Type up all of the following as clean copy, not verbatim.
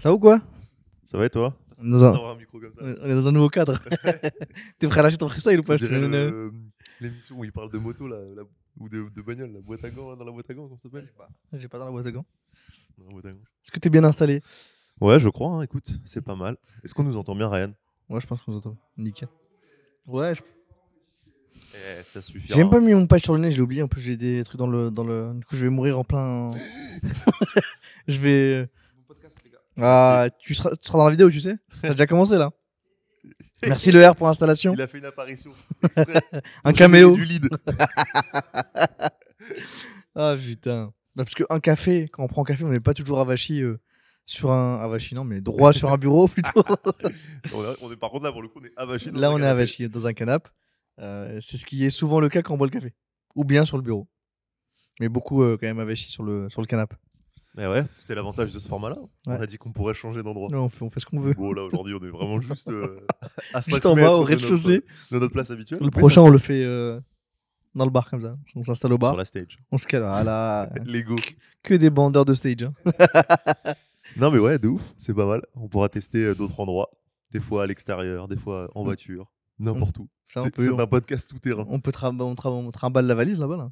Ça va ou quoi? Ça va et toi? On est dans un- D'avoir un micro comme ça. on est dans un nouveau cadre. T'es prêt à lâcher ton freestyle ou pas? On Je te dirait donne l'émission où il parle de moto là, ou de bagnole, la boîte à gants, là, dans la boîte à gants, comment ça s'appelle? J'ai pas dans la boîte à gants. Dans la boîte à gants. Est-ce que t'es bien installé? Ouais, je crois, hein, écoute, c'est pas mal. Est-ce qu'on nous entend bien, Ryan? Ouais, je pense qu'on s'entend. Nickel. Ouais, Ça suffit. j'ai même pas mis mon patch sur le nez, je l'ai oublié. En plus, j'ai des trucs dans le. Du coup, je vais mourir en plein. Je vais. Ah, tu seras dans la vidéo, tu sais? T'as déjà commencé là. Merci le R pour l'installation. Il a fait une apparition. Exprès, Un pour caméo. générer du lead. Ah putain. Bah, parce qu'un café, quand on prend un café, on n'est pas toujours avachi sur un. Avachi, non, mais droit sur un bureau plutôt. On est par contre là pour le coup, on est avachi. Là, on est avachi dans un canapé. C'est ce qui est souvent le cas quand on boit le café. Ou bien sur le bureau. Mais beaucoup quand même avachi sur le canapé. Mais ouais, c'était l'avantage de ce format-là. On Ouais. a dit qu'on pourrait changer d'endroit. Non, on fait ce qu'on veut. Bon, là aujourd'hui, on est vraiment juste à 5 Juste en bas, mètres au de rez-de-chaussée. de notre place habituelle. Le Mais prochain, on le fait dans le bar comme ça. On s'installe au ça, bar. sur la stage. On se cale. Voilà. Lego. Que des bandeurs de stage. Hein. Non mais ouais, de ouf, c'est pas mal. On pourra tester d'autres endroits. Des fois à l'extérieur, des fois en voiture, n'importe où. Ça, on C'est peut. c'est un podcast tout terrain. On trimballe la valise là-bas. Là.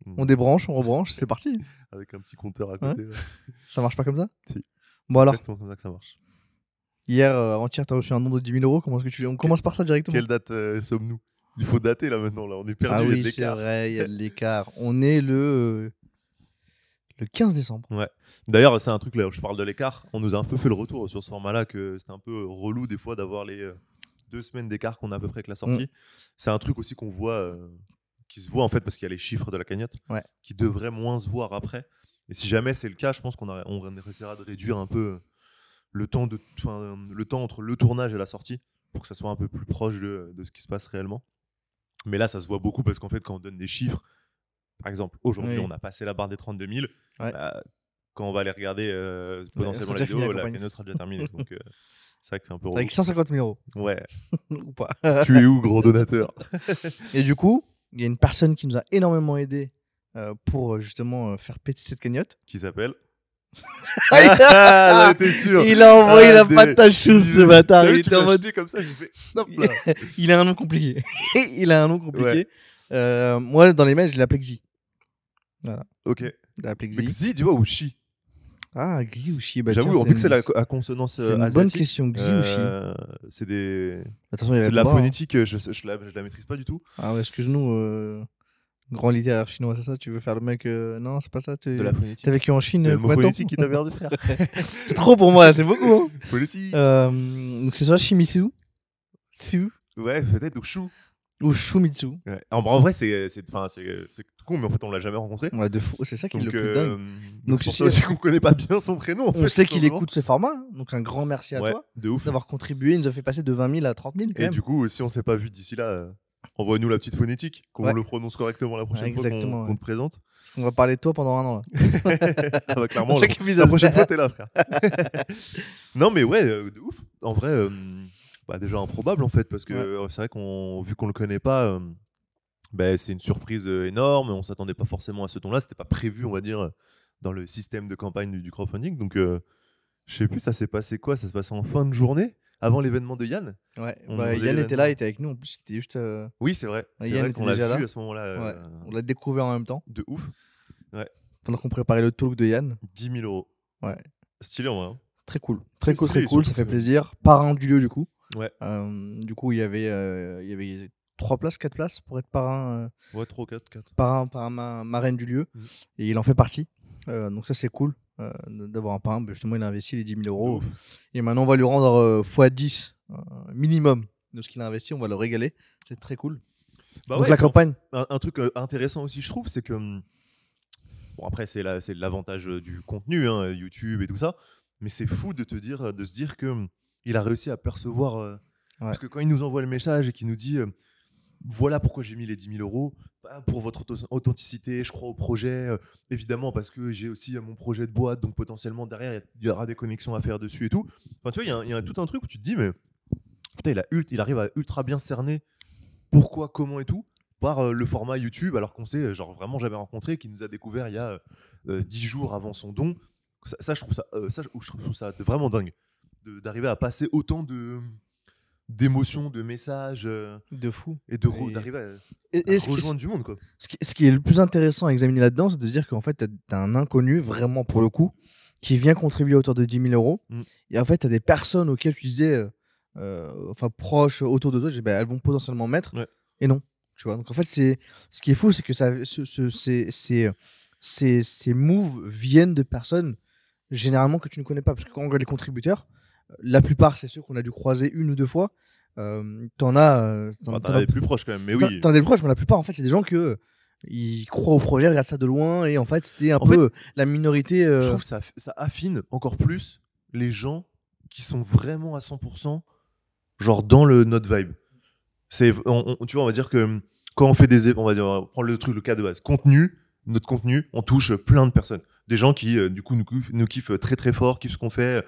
Mm. On débranche, on rebranche, c'est parti. Avec un petit compteur à côté. Ouais. Ça marche pas comme ça? Si. Bon alors, Exactement comme ça que ça marche. hier, avant-hier, t'as reçu un don de 10 000 euros. Comment est-ce que tu... On commence par ça directement. Quelle date sommes-nous? Il faut dater là maintenant, là. On est perdu, Ah il y a oui, de c'est l'écart. vrai, il y a de l'écart. On est le 15 décembre. Ouais. D'ailleurs, c'est un truc là où je parle de l'écart. On nous a un peu fait le retour sur ce format-là que c'était un peu relou des fois d'avoir les 2 semaines d'écart qu'on a à peu près avec la sortie. C'est un truc aussi qu'on voit, qui se voit en fait parce qu'il y a les chiffres de la cagnotte qui devraient moins se voir après. Et si jamais c'est le cas, je pense qu'on essaiera de réduire un peu le temps entre le tournage et la sortie pour que ça soit un peu plus proche de ce qui se passe réellement. Mais là, ça se voit beaucoup parce qu'en fait, quand on donne des chiffres, par exemple, aujourd'hui, on a passé la barre des 32 000. Bah, quand on va aller regarder potentiellement la vidéo, la cagnotte sera déjà terminée. Donc, c'est vrai que c'est un peu relou. Avec 150 000 euros. Ouais. Ou pas. Tu es où, gros donateur? Et du coup, il y a une personne qui nous a énormément aidé pour justement faire péter cette cagnotte. Qui s'appelle là, t'es sûr? Il a envoyé la patte à chose, ce bâtard. Il était en mode comme ça, j'ai fait hop là. Il a un nom compliqué. Moi, dans les mails, je l'appelais Xi. Voilà. Ok. Je l'appelais Mais Xi. Xi, tu vois, ou Chi? Ah, Xi ou Chi. Bah, j'avoue, vu que c'est à consonance c'est une asiatique. bonne question. Xi ou Chi. C'est des. Attention, il y a C'est de la phonétique, je la maîtrise pas du tout. Ah ouais, excuse-nous. Grand littéraire chinois, c'est ça? Tu veux faire le mec non, c'est pas ça. De la phonétique. T'as vécu en Chine. C'est le mot phonétique qui t'a perdu, frère. C'est trop pour moi, c'est beaucoup. Hein. Phonétique. Donc c'est soit Shimizu, Ouais, peut-être, ou Chou. ou Shumitsu. Ouais. En vrai, c'est con, mais en fait, on l'a jamais rencontré. Ouais, de fou. C'est ça qui est Donc, le plus dingue. donc c'est pour ça aussi qu'on connaît pas bien son prénom. En On fait, sait tout qu'il simplement. écoute ce format, donc un grand merci à toi de ouf. d'avoir contribué. Il nous a fait passer de 20 000 à 30 000 quand Et même. du coup, si on s'est pas vu d'ici là, envoie-nous la petite phonétique, qu'on le prononce correctement la prochaine fois qu'on te présente. On va parler de toi pendant un an là. Ah bah, clairement, Chaque épisode. la prochaine fois, t'es là, frère. Non, mais ouais, de ouf. En vrai, déjà improbable en fait, parce que c'est vrai vu qu'on le connaît pas, c'est une surprise énorme. On s'attendait pas forcément à ce ton-là. C'était pas prévu, on va dire, dans le système de campagne du crowdfunding. Donc, je sais plus, ça s'est passé quoi? Ça s'est passé en fin de journée, avant l'événement de Yann. Ouais, Yann était là, il était avec nous. En plus, c'était juste. Oui, c'est vrai. C'est Yann vrai était qu'on l'a déjà vu là. à ce moment-là. Ouais. On l'a découvert en même temps. De ouf. Ouais. Pendant qu'on préparait le talk de Yann. 10 000 euros. Ouais. Stylé en vrai. Hein. Très cool. Très stylé, cool, ça fait plaisir. Parrain du lieu, du coup. Ouais. Du coup, il y avait 3 places, 4 places pour être parrain. Ouais, 3, 4. Parrain marraine du lieu. Et il en fait partie. Donc ça, c'est cool d'avoir un parrain. Justement, il a investi les 10 000 euros. Et maintenant, on va lui rendre x10 minimum de ce qu'il a investi. On va le régaler. C'est très cool. Donc la campagne. Un truc intéressant aussi, je trouve, c'est que... Bon, après, c'est l'avantage du contenu, hein, YouTube et tout ça. Mais c'est fou de se dire qu'il a réussi à percevoir... Parce que quand il nous envoie le message et qu'il nous dit... voilà pourquoi j'ai mis les 10 000 euros, pour votre authenticité, je crois au projet, évidemment parce que j'ai aussi mon projet de boîte, donc potentiellement derrière il y aura des connexions à faire dessus et tout. Enfin, tu vois, il y a tout un truc où tu te dis, mais putain, il arrive à ultra bien cerner pourquoi, comment et tout, par le format YouTube, alors qu'on s'est genre vraiment jamais rencontré, qu'il nous a découvert il y a 10 jours avant son don. Ça, je trouve je trouve ça vraiment dingue. D'arriver à passer autant d'émotions, de messages De fou. et d'arriver à Et ce rejoindre du monde, quoi. ce qui est le plus intéressant à examiner là-dedans, c'est de se dire qu'en fait, tu as un inconnu, vraiment pour le coup, qui vient contribuer à hauteur de 10 000 euros. Et en fait, tu as des personnes auxquelles tu disais, enfin proches autour de toi, elles vont potentiellement mettre. Ouais. Et non. Tu vois, donc en fait, ce qui est fou, c'est que ces moves viennent de personnes généralement que tu ne connais pas. Parce que quand on regarde les contributeurs, la plupart, c'est ceux qu'on a dû croiser une ou deux fois. T'en as. T'en as des plus proches quand même, mais oui. T'en as des proches, mais la plupart, en fait, c'est des gens que. Ils croient au projet, regardent ça de loin, et en fait, c'était un peu la minorité. Je trouve que ça affine encore plus les gens qui sont vraiment à 100% genre dans notre vibe. Tu vois, on va dire que quand on fait on va prendre le cas de base. Notre contenu, on touche plein de personnes. Des gens qui, du coup, nous kiffent très très fort, kiffent ce qu'on fait,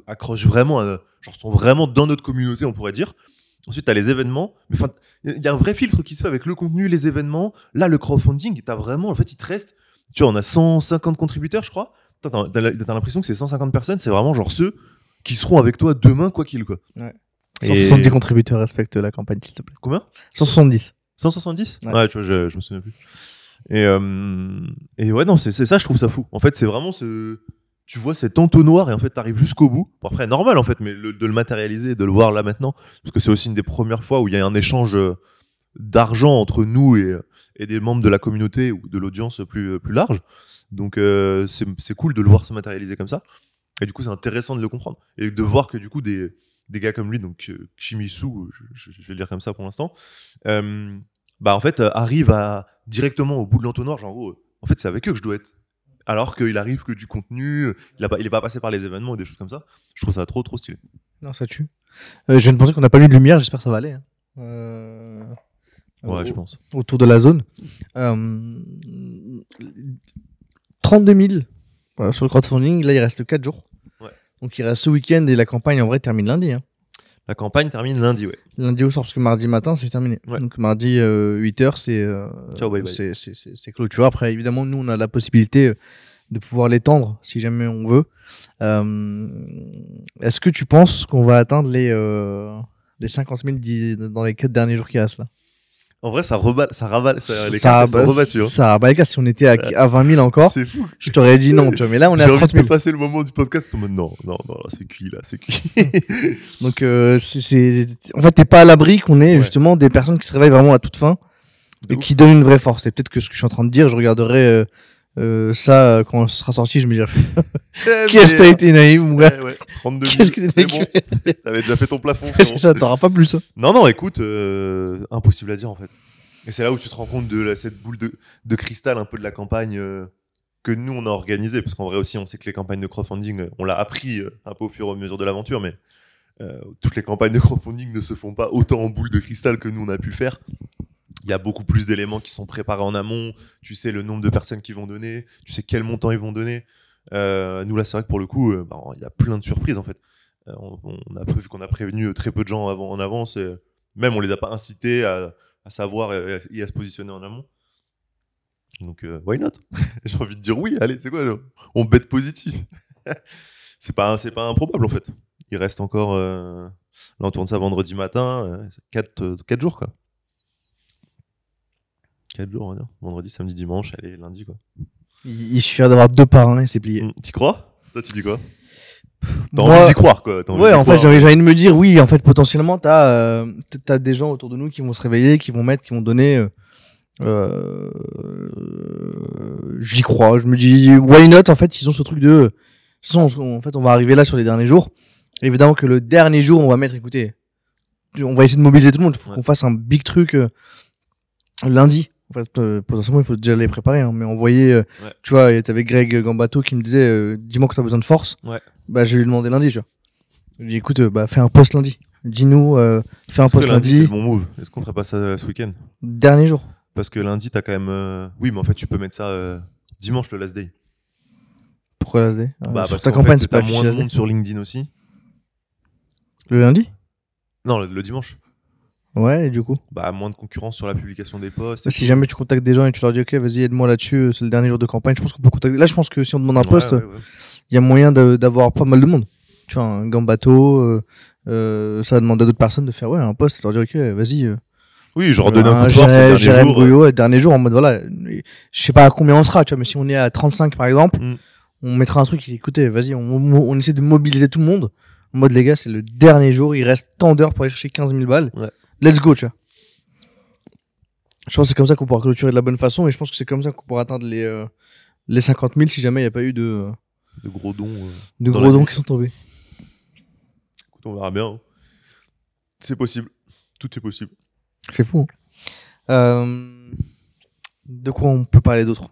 accrochent vraiment, genre sont vraiment dans notre communauté, on pourrait dire. Ensuite, tu as les événements. Il y a un vrai filtre qui se fait avec le contenu, les événements. Là, le crowdfunding, tu as vraiment, en fait, il te reste. Tu vois, on a 150 contributeurs, je crois. T'as l'impression que ces 150 personnes, c'est vraiment genre ceux qui seront avec toi demain, quoi qu'il, quoi. Ouais. 170 contributeurs respectent la campagne, s'il te plaît. Combien ? 170. 170 ? Ouais, tu vois, je me souviens plus. Et ouais, non, c'est ça, je trouve ça fou. En fait, c'est vraiment tu vois cet entonnoir et en fait, t'arrives jusqu'au bout. Bon, après, normal en fait, mais de le matérialiser, de le voir là maintenant, parce que c'est aussi une des premières fois où il y a un échange d'argent entre nous et des membres de la communauté ou de l'audience plus large. Donc, c'est cool de le voir se matérialiser comme ça. Et du coup, c'est intéressant de le comprendre. Et de voir que du coup, des gars comme lui, donc Shimizu, je vais le dire comme ça pour l'instant, en fait, arrive directement au bout de l'entonnoir, genre, en fait, c'est avec eux que je dois être. Alors qu'il arrive que du contenu, il est pas passé par les événements ou des choses comme ça. Je trouve ça trop, trop stylé. Non, ça tue. Je viens de penser qu'on n'a pas mis de lumière, j'espère que ça va aller. Ouais, je pense. Autour de la zone. 32 000 voilà, sur le crowdfunding, là il reste 4 jours. Ouais. Donc il reste ce week-end et la campagne en vrai termine lundi. Hein. La campagne termine lundi, ouais. Lundi au soir, parce que mardi matin c'est terminé. Ouais. Donc mardi 8h, ciao, bye bye. C'est clôture. Après, évidemment, nous on a la possibilité de pouvoir l'étendre si jamais on veut. Est-ce que tu penses qu'on va atteindre les 50 000 dans les 4 derniers jours qui restent là? En vrai, ça rabat les cartes sont rebattues. Hein. Ça rabat les cartes. Si on était à 20 000 encore, c'est fou. Je t'aurais dit non. Tu vois, mais là, on est à 30 000. J'ai envie de passer le moment du podcast en mode non, c'est cuit là, c'est cuit. Donc, en fait, t'es pas à l'abri qu'on ait justement des personnes qui se réveillent vraiment à toute fin et qui donnent une vraie force. Et peut-être que ce que je suis en train de dire, je regarderai ça quand ce sera sorti, je me dirai qu'est-ce que t'as été naïf, mon gars. Ouais. 32 000, qu'est-ce que c'est bon. T'avais déjà fait ton plafond. C'est ça, t'auras pas plus. Hein. Non, écoute, impossible à dire en fait. Et c'est là où tu te rends compte de cette boule de cristal un peu de la campagne que nous on a organisée, parce qu'en vrai aussi on sait que les campagnes de crowdfunding, on l'a appris un peu au fur et à mesure de l'aventure, mais toutes les campagnes de crowdfunding ne se font pas autant en boule de cristal que nous on a pu faire. Il y a beaucoup plus d'éléments qui sont préparés en amont. Tu sais le nombre de personnes qui vont donner, tu sais quel montant ils vont donner. Nous là, c'est vrai que pour le coup, il y a plein de surprises en fait. Vu qu'on a prévenu très peu de gens en avance, et même on les a pas incités à savoir et à se positionner en amont. Donc why not? J'ai envie de dire oui. Allez, c'est quoi? On bête positif. c'est pas improbable en fait. Il reste encore. Là, on tourne ça vendredi matin. 4 jours quoi. 4 jours, on va dire. Vendredi, samedi, dimanche, allez, lundi, quoi. Il suffira d'avoir 2 par 1 et c'est plié. T'y crois? Toi, tu dis quoi? T'as envie d'y croire, quoi. Ouais, en fait, j'ai envie de me dire, oui, en fait, potentiellement, t'as des gens autour de nous qui vont se réveiller, qui vont donner. J'y crois. Je me dis, why not? En fait, ils ont ce truc de. De toute façon, en fait, on va arriver là sur les derniers jours. Évidemment que le dernier jour, on va mettre, écoutez, on va essayer de mobiliser tout le monde. Il faut qu'on fasse un big truc lundi. En fait, potentiellement, il faut déjà les préparer. Hein. Mais on voyait, tu vois, t'avais Greg Gambato qui me disait dis-moi que t'as besoin de force. Ouais. Bah, je vais lui demander lundi, tu vois. Je lui ai dit écoute, fais un post lundi. Dis-nous, fais un post lundi. C'est le bon move. Est-ce qu'on ferait pas ça ce week-end? Dernier jour. Parce que lundi, t'as quand même. Oui, mais en fait, tu peux mettre ça dimanche, le last day. Pourquoi last day? Sur ta campagne, c'est pas moins de monde sur LinkedIn aussi. Le lundi? Non, le dimanche. Ouais, et du coup. Bah, moins de concurrence sur la publication des posts. Si jamais tu contactes des gens et tu leur dis ok, vas-y, aide-moi là-dessus, c'est le dernier jour de campagne, je pense qu'on peut contacter. Là, je pense que si on demande un poste, Ouais. il y a moyen d'avoir pas mal de monde. Tu vois, un Gambato, ça va demander à d'autres personnes de faire un poste, leur dire ok, vas-y. Oui, genre donner un coup de force le dernier Jérémy jour. Gouillot, le dernier jour, en mode voilà, je sais pas à combien on sera, tu vois, mais si on est à 35 par exemple, on mettra un truc, écoutez, vas-y, on essaie de mobiliser tout le monde. En mode les gars, c'est le dernier jour, il reste tant d'heures pour aller chercher 15 000 balles. Ouais. Let's go, tu vois. Je pense que c'est comme ça qu'on pourra clôturer de la bonne façon et je pense que c'est comme ça qu'on pourra atteindre les 50 000 si jamais il n'y a pas eu de gros dons. De gros dons qui sont tombés. Écoute, on verra bien. Hein. C'est possible. Tout est possible. C'est fou. Hein. De quoi on peut parler d'autre?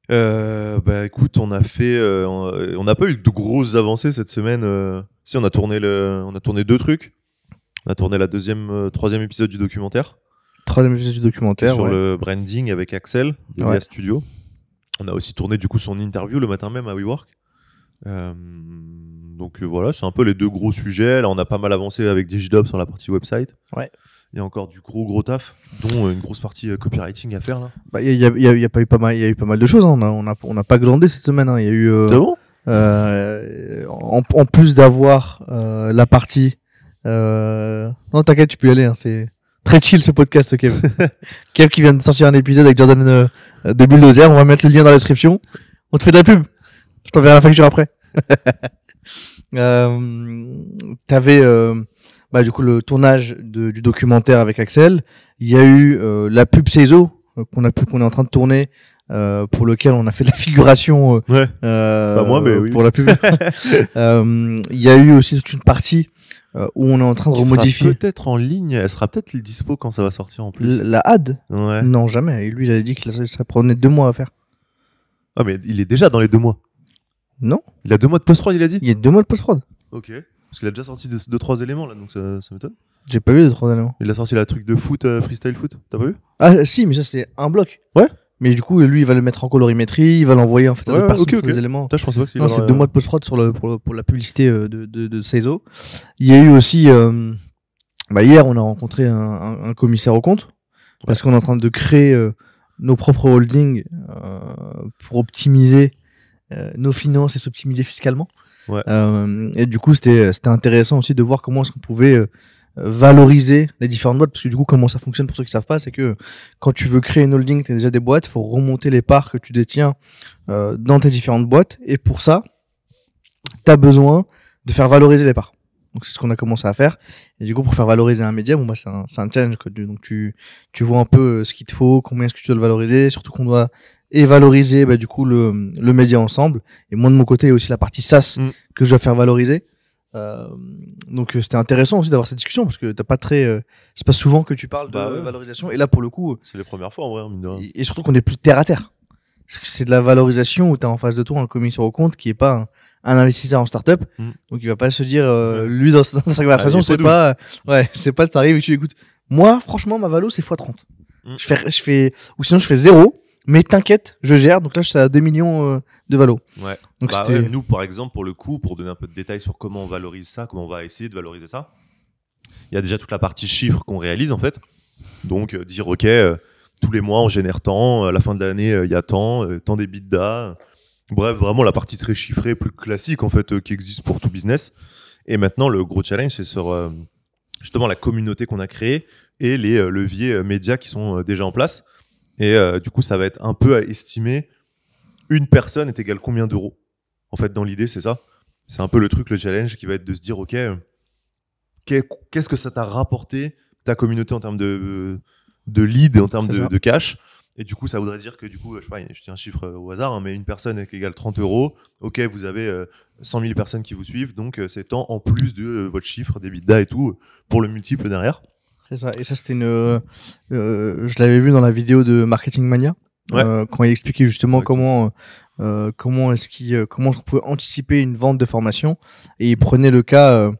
Bah écoute, on a fait, on n'a pas eu de grosses avancées cette semaine. Si on a tourné 2 trucs. On a tourné la troisième épisode du documentaire. Troisième épisode du documentaire. Sur le branding avec Axel de Ouais. Via Studio. On a aussi tourné du coup son interview le matin même à WeWork. Donc voilà, c'est un peu les 2 gros sujets. Là, on a pas mal avancé avec Digidob sur la partie website. Ouais. Il y a encore du gros taf, dont une grosse partie copywriting à faire là. Bah, il y a pas eu pas mal, il y a eu pas mal de choses. Hein. On a pas glandé cette semaine. Hein. Il y a eu. C'est bon en plus d'avoir la partie. Non, t'inquiète, tu peux y aller. Hein. C'est très chill ce podcast, Kev. Kev qui vient de sortir un épisode avec Jordan de Bulldozer. On va mettre le lien dans la description. On te fait de la pub. Je t'enverrai la facture après. T'avais du coup le tournage du documentaire avec Axel. Il y a eu la pub Cézo qu'on est en train de tourner. Pour lequel on a fait de la figuration ouais. Moi, mais oui. pour la pub. Il y a eu aussi toute une partie où on est en train de remodifier. Peut-être en ligne, elle sera peut-être dispo quand ça va sortir en plus. La ad ouais. Non, jamais. Et lui, il avait dit que ça prenait 2 mois à faire. Ah, mais il est déjà dans les 2 mois. Non. Il a 2 mois de post-prod, il a dit. Il y a 2 mois de post-prod. Ok. Parce qu'il a déjà sorti 2-3 éléments là, donc ça m'étonne. J'ai pas vu 2-3 éléments. Il a sorti la truc de foot, freestyle foot, t'as pas vu? Ah, si, mais ça, c'est un bloc. Ouais. Mais du coup, lui, il va le mettre en colorimétrie, il va l'envoyer en fait à d'autres personnes pour les éléments. Je pensais pas que non, c'est 2 mois de post-prod pour la publicité de Cézo. Il y a eu aussi, hier, on a rencontré un commissaire aux comptes parce qu'on est en train de créer nos propres holdings pour optimiser nos finances et s'optimiser fiscalement. Ouais. Et du coup, c'était intéressant aussi de voir comment est-ce qu'on pouvait valoriser les différentes boîtes, parce que du coup, comment ça fonctionne pour ceux qui savent pas, c'est que quand tu veux créer une holding, tu as déjà des boîtes, il faut remonter les parts que tu détiens dans tes différentes boîtes, et pour ça, tu as besoin de faire valoriser les parts. Donc c'est ce qu'on a commencé à faire, et du coup pour faire valoriser un média, c'est un challenge, quoi. Donc tu vois un peu ce qu'il te faut, combien est-ce que tu dois le valoriser, surtout qu'on doit valoriser du coup le média ensemble, et moi de mon côté il y a aussi la partie SaaS que je dois faire valoriser. Donc c'était intéressant aussi d'avoir cette discussion parce que t'as pas c'est pas souvent que tu parles de valorisation, et là pour le coup c'est les premières fois en vrai, mine de rien. Et surtout qu'on est plus terre à terre, parce que c'est de la valorisation où t'as en face de toi un commissaire aux comptes qui est pas un investisseur en start-up, donc il va pas se dire lui dans sa conversation c'est pas t'arrives et tu écoutes, moi franchement ma valo c'est x30, je fais ou sinon je fais 0. Mais t'inquiète, je gère. Donc là, je suis à 2 millions de valo. Ouais. Donc nous, par exemple, pour le coup, pour donner un peu de détails sur comment on valorise ça, comment on va essayer de valoriser ça, il y a déjà toute la partie chiffres qu'on réalise en fait. Donc dire ok, tous les mois on génère tant, à la fin de l'année il y a tant d'EBITDA. Bref, vraiment la partie très chiffrée, plus classique en fait, qui existe pour tout business. Et maintenant, le gros challenge, c'est sur justement la communauté qu'on a créée et les leviers médias qui sont déjà en place. Et du coup, ça va être un peu à estimer une personne est égale combien d'euros. En fait, dans l'idée, c'est ça. C'est un peu le truc, le challenge qui va être de se dire, ok, qu'est-ce que ça t'a rapporté ta communauté en termes de lead et en termes de cash. Et du coup, ça voudrait dire que du coup, je sais pas, je dis un chiffre au hasard, mais une personne est égale 30 euros. Ok, vous avez 100 000 personnes qui vous suivent, donc c'est tant en plus de votre chiffre, des EBITDA et tout, pour le multiple derrière. C'est ça. Et ça, c'était je l'avais vu dans la vidéo de Marketing Mania, quand il expliquait justement comment on pouvait anticiper une vente de formation, et il prenait le cas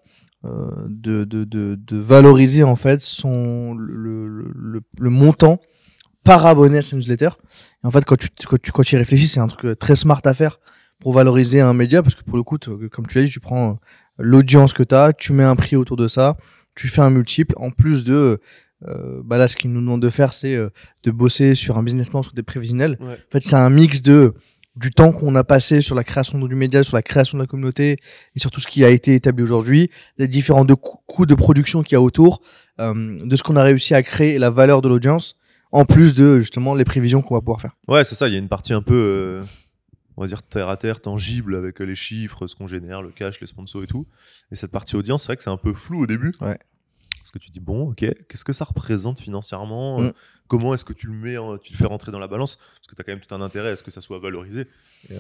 de valoriser en fait le montant par abonné à sa newsletter. Et en fait, quand tu y réfléchis, c'est un truc très smart à faire pour valoriser un média, parce que pour le coup, comme tu l'as dit, tu prends l'audience que tu as, tu mets un prix autour de ça, tu fais un multiple en plus de là ce qu'ils nous demandent de faire, c'est de bosser sur un business plan, sur des prévisionnels. Ouais. En fait, c'est un mix du temps qu'on a passé sur la création du média, sur la création de la communauté et sur tout ce qui a été établi aujourd'hui, des différents coûts de production qu'il y a autour, de ce qu'on a réussi à créer et la valeur de l'audience, en plus de justement les prévisions qu'on va pouvoir faire. Ouais, c'est ça, il y a une partie un peu, on va dire, terre à terre, tangible, avec les chiffres, ce qu'on génère, le cash, les sponsors et tout. Et cette partie audience, c'est vrai que c'est un peu flou au début. Ouais. Parce que tu dis, bon, ok, qu'est-ce que ça représente financièrement Comment est-ce que tu le fais rentrer dans la balance? Parce que tu as quand même tout un intérêt à ce que ça soit valorisé. Et,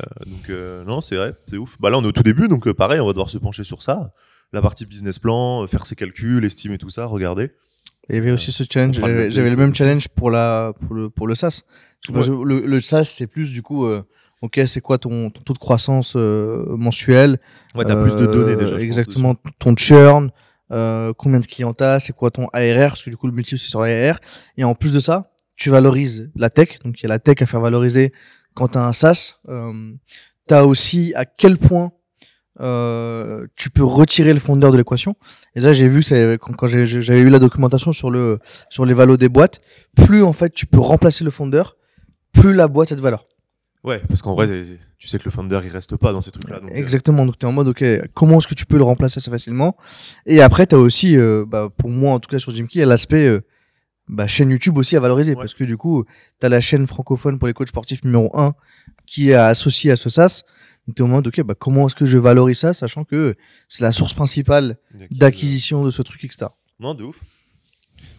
non, c'est vrai, c'est ouf. Là, on est au tout début, donc pareil, on va devoir se pencher sur ça. La partie business plan, faire ses calculs, estimer tout ça, regarder. Il y avait aussi ce challenge, j'avais le même challenge pour le SaaS. Le SaaS, c'est plus du coup, ok, c'est quoi ton taux de croissance mensuel? Ouais, t'as plus de données déjà. Exactement, ton churn, combien de clients t'as, c'est quoi ton ARR, parce que du coup le multiple c'est sur l'ARR. Et en plus de ça, tu valorises la tech, donc il y a la tech à faire valoriser quand t'as un SaaS. T'as aussi à quel point tu peux retirer le fondeur de l'équation. Et ça, j'ai vu quand j'avais eu la documentation sur les valos des boîtes, plus en fait tu peux remplacer le fondeur, plus la boîte a de valeur. Ouais, parce qu'en vrai, tu sais que le founder, il reste pas dans ces trucs-là. Donc, exactement, donc tu es en mode, ok, comment est-ce que tu peux le remplacer assez facilement? Et après, tu as aussi, pour moi en tout cas sur Jimkey, il y a l'aspect chaîne YouTube aussi à valoriser, parce que du coup, tu as la chaîne francophone pour les coachs sportifs numéro 1 qui est associée à ce SaaS. Donc tu es en mode, ok, comment est-ce que je valorise ça, sachant que c'est la source principale d'acquisition de ce truc, etc. Non, de ouf.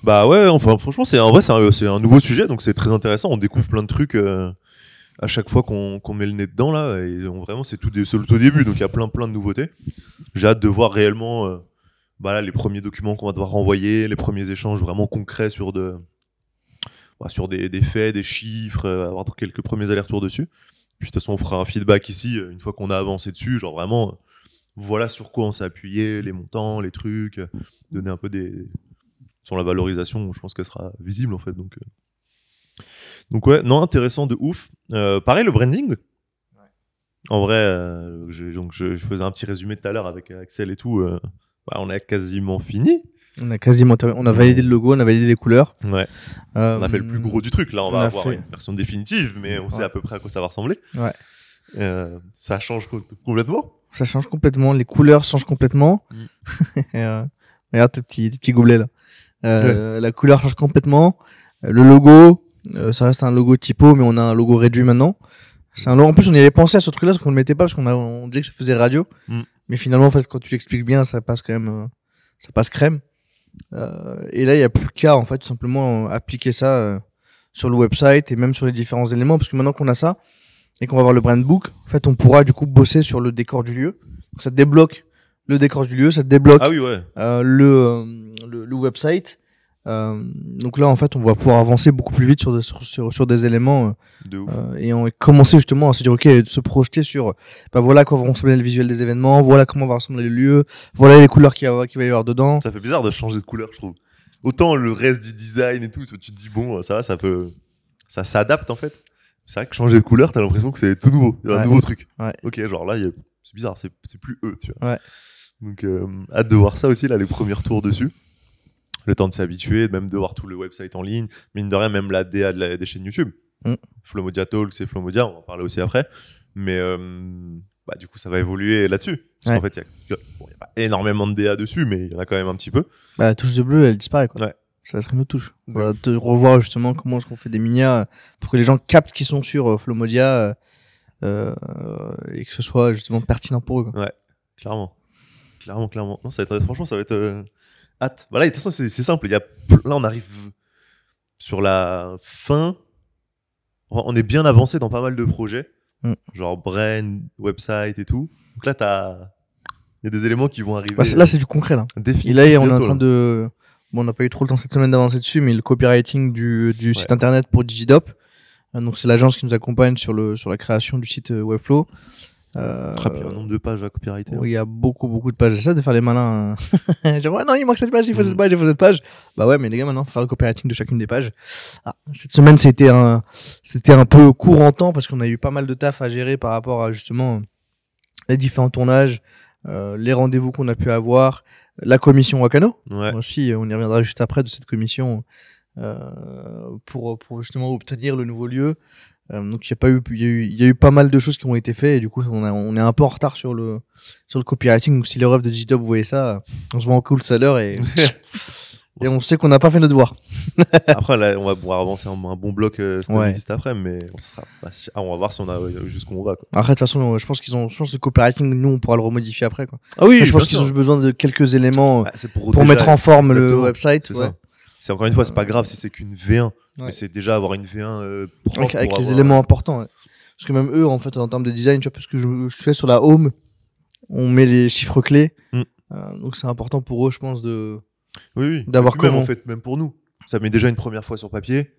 Bah ouais, enfin, franchement, c'est un nouveau sujet, donc c'est très intéressant. On découvre plein de trucs à chaque fois qu'on met le nez dedans là, et vraiment c'est le tout début, donc il y a plein de nouveautés. J'ai hâte de voir réellement les premiers documents qu'on va devoir renvoyer, les premiers échanges vraiment concrets sur des faits, des chiffres, avoir quelques premiers allers-retours dessus. Puis de toute façon on fera un feedback ici une fois qu'on a avancé dessus, genre vraiment voilà sur quoi on s'est appuyé, les montants, les trucs, donner un peu sur la valorisation, je pense qu'elle sera visible en fait, donc ouais, non, intéressant de ouf. Pareil, le branding. Ouais. En vrai, je faisais un petit résumé tout à l'heure avec Axel et tout. On a quasiment fini. On a validé le logo, on a validé les couleurs. Ouais. On a fait le plus gros du truc. Là, on va avoir une version définitive, mais on sait à peu près à quoi ça va ressembler. Ouais. Ça change complètement. Ça change complètement. Les couleurs changent complètement. Regarde tes petits gobelets là. La couleur change complètement. Le logo. Ça reste un logo typo, mais on a un logo réduit maintenant. C'est un logo. En plus, on y avait pensé à ce truc-là, parce qu'on le mettait pas, parce qu'on disait que ça faisait radio. Mais finalement, en fait, quand tu l'expliques bien, ça passe quand même, ça passe crème. Et là, il y a plus qu'à, en fait, tout simplement appliquer ça sur le website et même sur les différents éléments, parce que maintenant qu'on a ça et qu'on va avoir le brand book, en fait, on pourra du coup bosser sur le décor du lieu. Donc, ça te débloque le décor du lieu, ça te débloque le website. Donc là en fait on va pouvoir avancer beaucoup plus vite sur des éléments et on commencer justement à se dire ok, de se projeter sur voilà comment va ressembler le visuel des événements, voilà comment va ressembler le lieu, voilà les couleurs qu'il va y avoir dedans. Ça fait bizarre de changer de couleur, je trouve. Autant le reste du design et tout, tu te dis bon ça s'adapte en fait. C'est vrai que changer de couleur, t'as l'impression que c'est tout nouveau, il y a un nouveau truc. Ok, genre là c'est bizarre, c'est plus eux, tu vois. Donc hâte de voir ça aussi là, les premiers retours dessus. Le temps de s'habituer, même de voir tout le website en ligne, mine de rien, même la DA des chaînes YouTube. Flomodia Talk, c'est Flomodia, on va en parler aussi après. Mais du coup, ça va évoluer là-dessus. Parce qu'en fait, il n'y a pas énormément de DA dessus, mais il y en a quand même un petit peu. La touche de bleu, elle disparaît, quoi. Ouais. Ça va être une autre touche. On va te revoir justement comment est-ce qu'on fait des minia pour que les gens captent qu'ils sont sur Flomodia et que ce soit justement pertinent pour eux, quoi. Ouais, clairement. Non, franchement, ça va être... hâte. Voilà, de toute façon, c'est simple. Là, on arrive sur la fin. On est bien avancé dans pas mal de projets, genre brand, website et tout. Donc là, il y a des éléments qui vont arriver. Là, c'est du concret là. Et là, on est en train de. Bon, on n'a pas eu trop le temps cette semaine d'avancer dessus, mais le copywriting du site internet pour Digidop. Donc, c'est l'agence qui nous accompagne sur la création du site Webflow. Il y a un nombre de pages à copywriter. Il y a beaucoup de pages. J'essaie de faire les malins. Genre, ouais, non, il manque cette page, il faut cette page, il faut cette page. Bah ouais, mais les gars, maintenant, il faut faire le copywriting de chacune des pages. Cette semaine, c'était un peu court en temps parce qu'on a eu pas mal de taf à gérer par rapport à justement les différents tournages, les rendez-vous qu'on a pu avoir, la commission Wakano. Ouais. Aussi, on y reviendra juste après de cette commission pour justement obtenir le nouveau lieu. Donc il y a eu pas mal de choses qui ont été faites et du coup on est un peu en retard sur le copywriting. Donc si les refs de Digidub vous voyez ça, on se voit en cool tout à l'heure et et on sait qu'on n'a pas fait notre devoir. Après là on va pouvoir avancer un bon bloc stabiliste après, mais on va voir si on a jusqu'où on va, quoi. Après de toute façon je pense que le copywriting nous on pourra le remodifier après, quoi. Ah oui, Enfin, je pense qu'ils ont besoin de quelques éléments pour déjà mettre en forme exactement. le website. C'est ça. C'est encore une fois, c'est pas grave si c'est qu'une V1, mais c'est déjà avoir une V1 propre avec les éléments importants. Ouais. Parce que même eux, en fait, en termes de design, tu vois, parce que je fais sur la home, on met les chiffres clés. Donc c'est important pour eux, je pense, d'avoir même en fait, même pour nous, ça met déjà une première fois sur papier.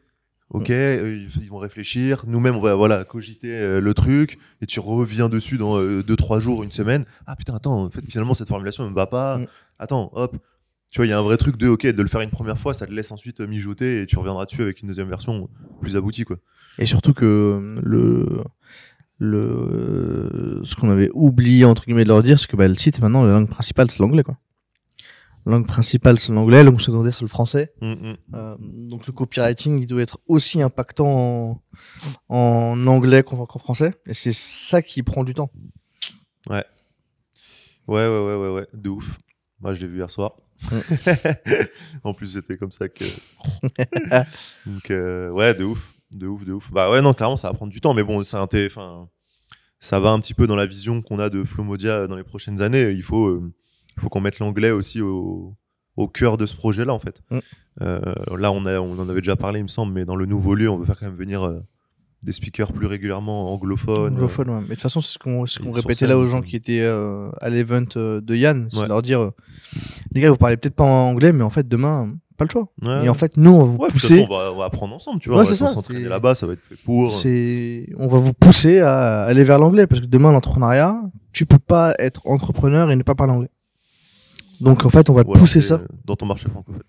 Ok, ils vont réfléchir. Nous-mêmes, on va cogiter le truc, et tu reviens dessus dans 2-3 jours, une semaine. Ah putain, attends, en fait, finalement, cette formulation ne me va pas. Attends, hop. Tu vois, il y a un vrai truc de le faire une première fois, ça te laisse ensuite mijoter et tu reviendras dessus avec une deuxième version plus aboutie, quoi. Et surtout que ce qu'on avait oublié entre guillemets de leur dire, c'est que le site maintenant la langue principale c'est l'anglais, quoi. La langue principale c'est l'anglais, la langue secondaire c'est le français. Donc le copywriting il doit être aussi impactant en anglais qu'en français, et c'est ça qui prend du temps. Ouais, de ouf. Moi je l'ai vu hier soir. En plus c'était comme ça que donc ouais, de ouf. Bah ouais, non, clairement ça va prendre du temps, mais bon, ça va un petit peu dans la vision qu'on a de Flomodia dans les prochaines années. Il faut qu'on mette l'anglais aussi au cœur de ce projet là, en fait. Là on en avait déjà parlé, il me semble, mais dans le nouveau lieu on veut faire quand même venir des speakers plus régulièrement anglophones. Ouais. Mais de toute façon, c'est ce qu'on répétait là aux gens qui étaient à l'event de Yann. C'est leur dire, les gars, vous parlez peut-être pas en anglais, mais en fait, demain, pas le choix. Et en fait, nous, on va vous pousser. De toute façon, on va apprendre ensemble, tu vois. On va s'entraîner là-bas, ça va être fait pour. On va vous pousser à aller vers l'anglais, parce que demain, l'entrepreneuriat, tu peux pas être entrepreneur et ne pas parler anglais. Donc en fait, on va pousser ça. Dans ton marché francophone.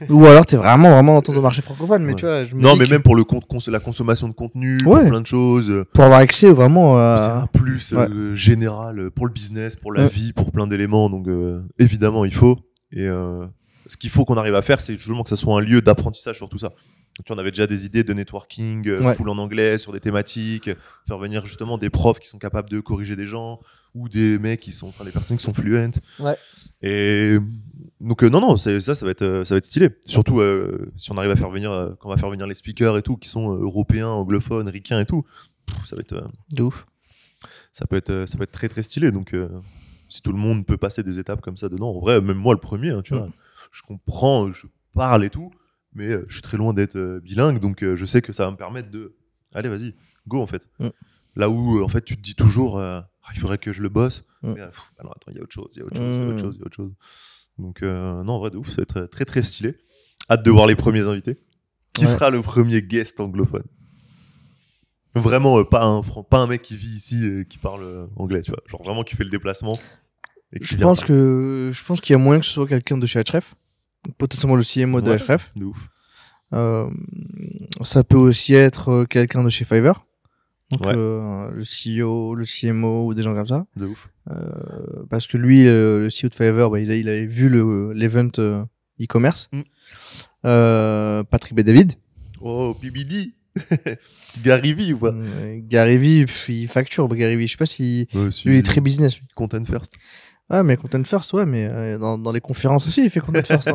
Ou alors t'es vraiment dans ton marché francophone, mais tu vois. Même pour la consommation de contenu, pour plein de choses. Pour avoir accès vraiment à. C'est un plus général pour le business, pour la vie, pour plein d'éléments. Donc évidemment, il faut. Et ce qu'il faut qu'on arrive à faire, c'est justement que ça soit un lieu d'apprentissage sur tout ça. Donc, on avait déjà des idées de networking full en anglais sur des thématiques, faire venir justement des profs qui sont capables de corriger des gens ou des mecs des personnes qui sont fluentes. Et donc non, ça va être stylé. Surtout si on arrive à faire venir, quand on va faire venir les speakers et tout, qui sont européens, anglophones, ricains et tout, ça va être de ouf. Ça peut être très très stylé. Donc si tout le monde peut passer des étapes comme ça dedans, en vrai, même moi le premier, hein, tu vois, je comprends, je parle et tout. Mais je suis très loin d'être bilingue, donc je sais que ça va me permettre de... Allez, vas-y, go, en fait. Là où, en fait, tu te dis toujours, il faudrait que je le bosse. Mais, non, attends, il y a autre chose. Donc, non, en vrai, de ouf, ça va être très, très stylé. Hâte de voir les premiers invités. Qui sera le premier guest anglophone? Vraiment, pas un mec qui vit ici, qui parle anglais, tu vois. Genre vraiment qui fait le déplacement. Je pense qu'il y a moyen que ce soit quelqu'un de chez Href. Potentiellement le CMO de Href. De ouf. Ça peut aussi être quelqu'un de chez Fiverr. Donc le CEO, le CMO ou des gens comme ça. De ouf. Parce que lui, le CEO de Fiverr, il avait vu l'event e-commerce. Patrick David. Oh, PBD. Gary Vee ou pas? Gary Vee, il facture. Gary Vee, je sais pas si... lui, il est très business. Lui. Content first. Ouais, mais Content First, mais dans les conférences aussi, il fait Content First.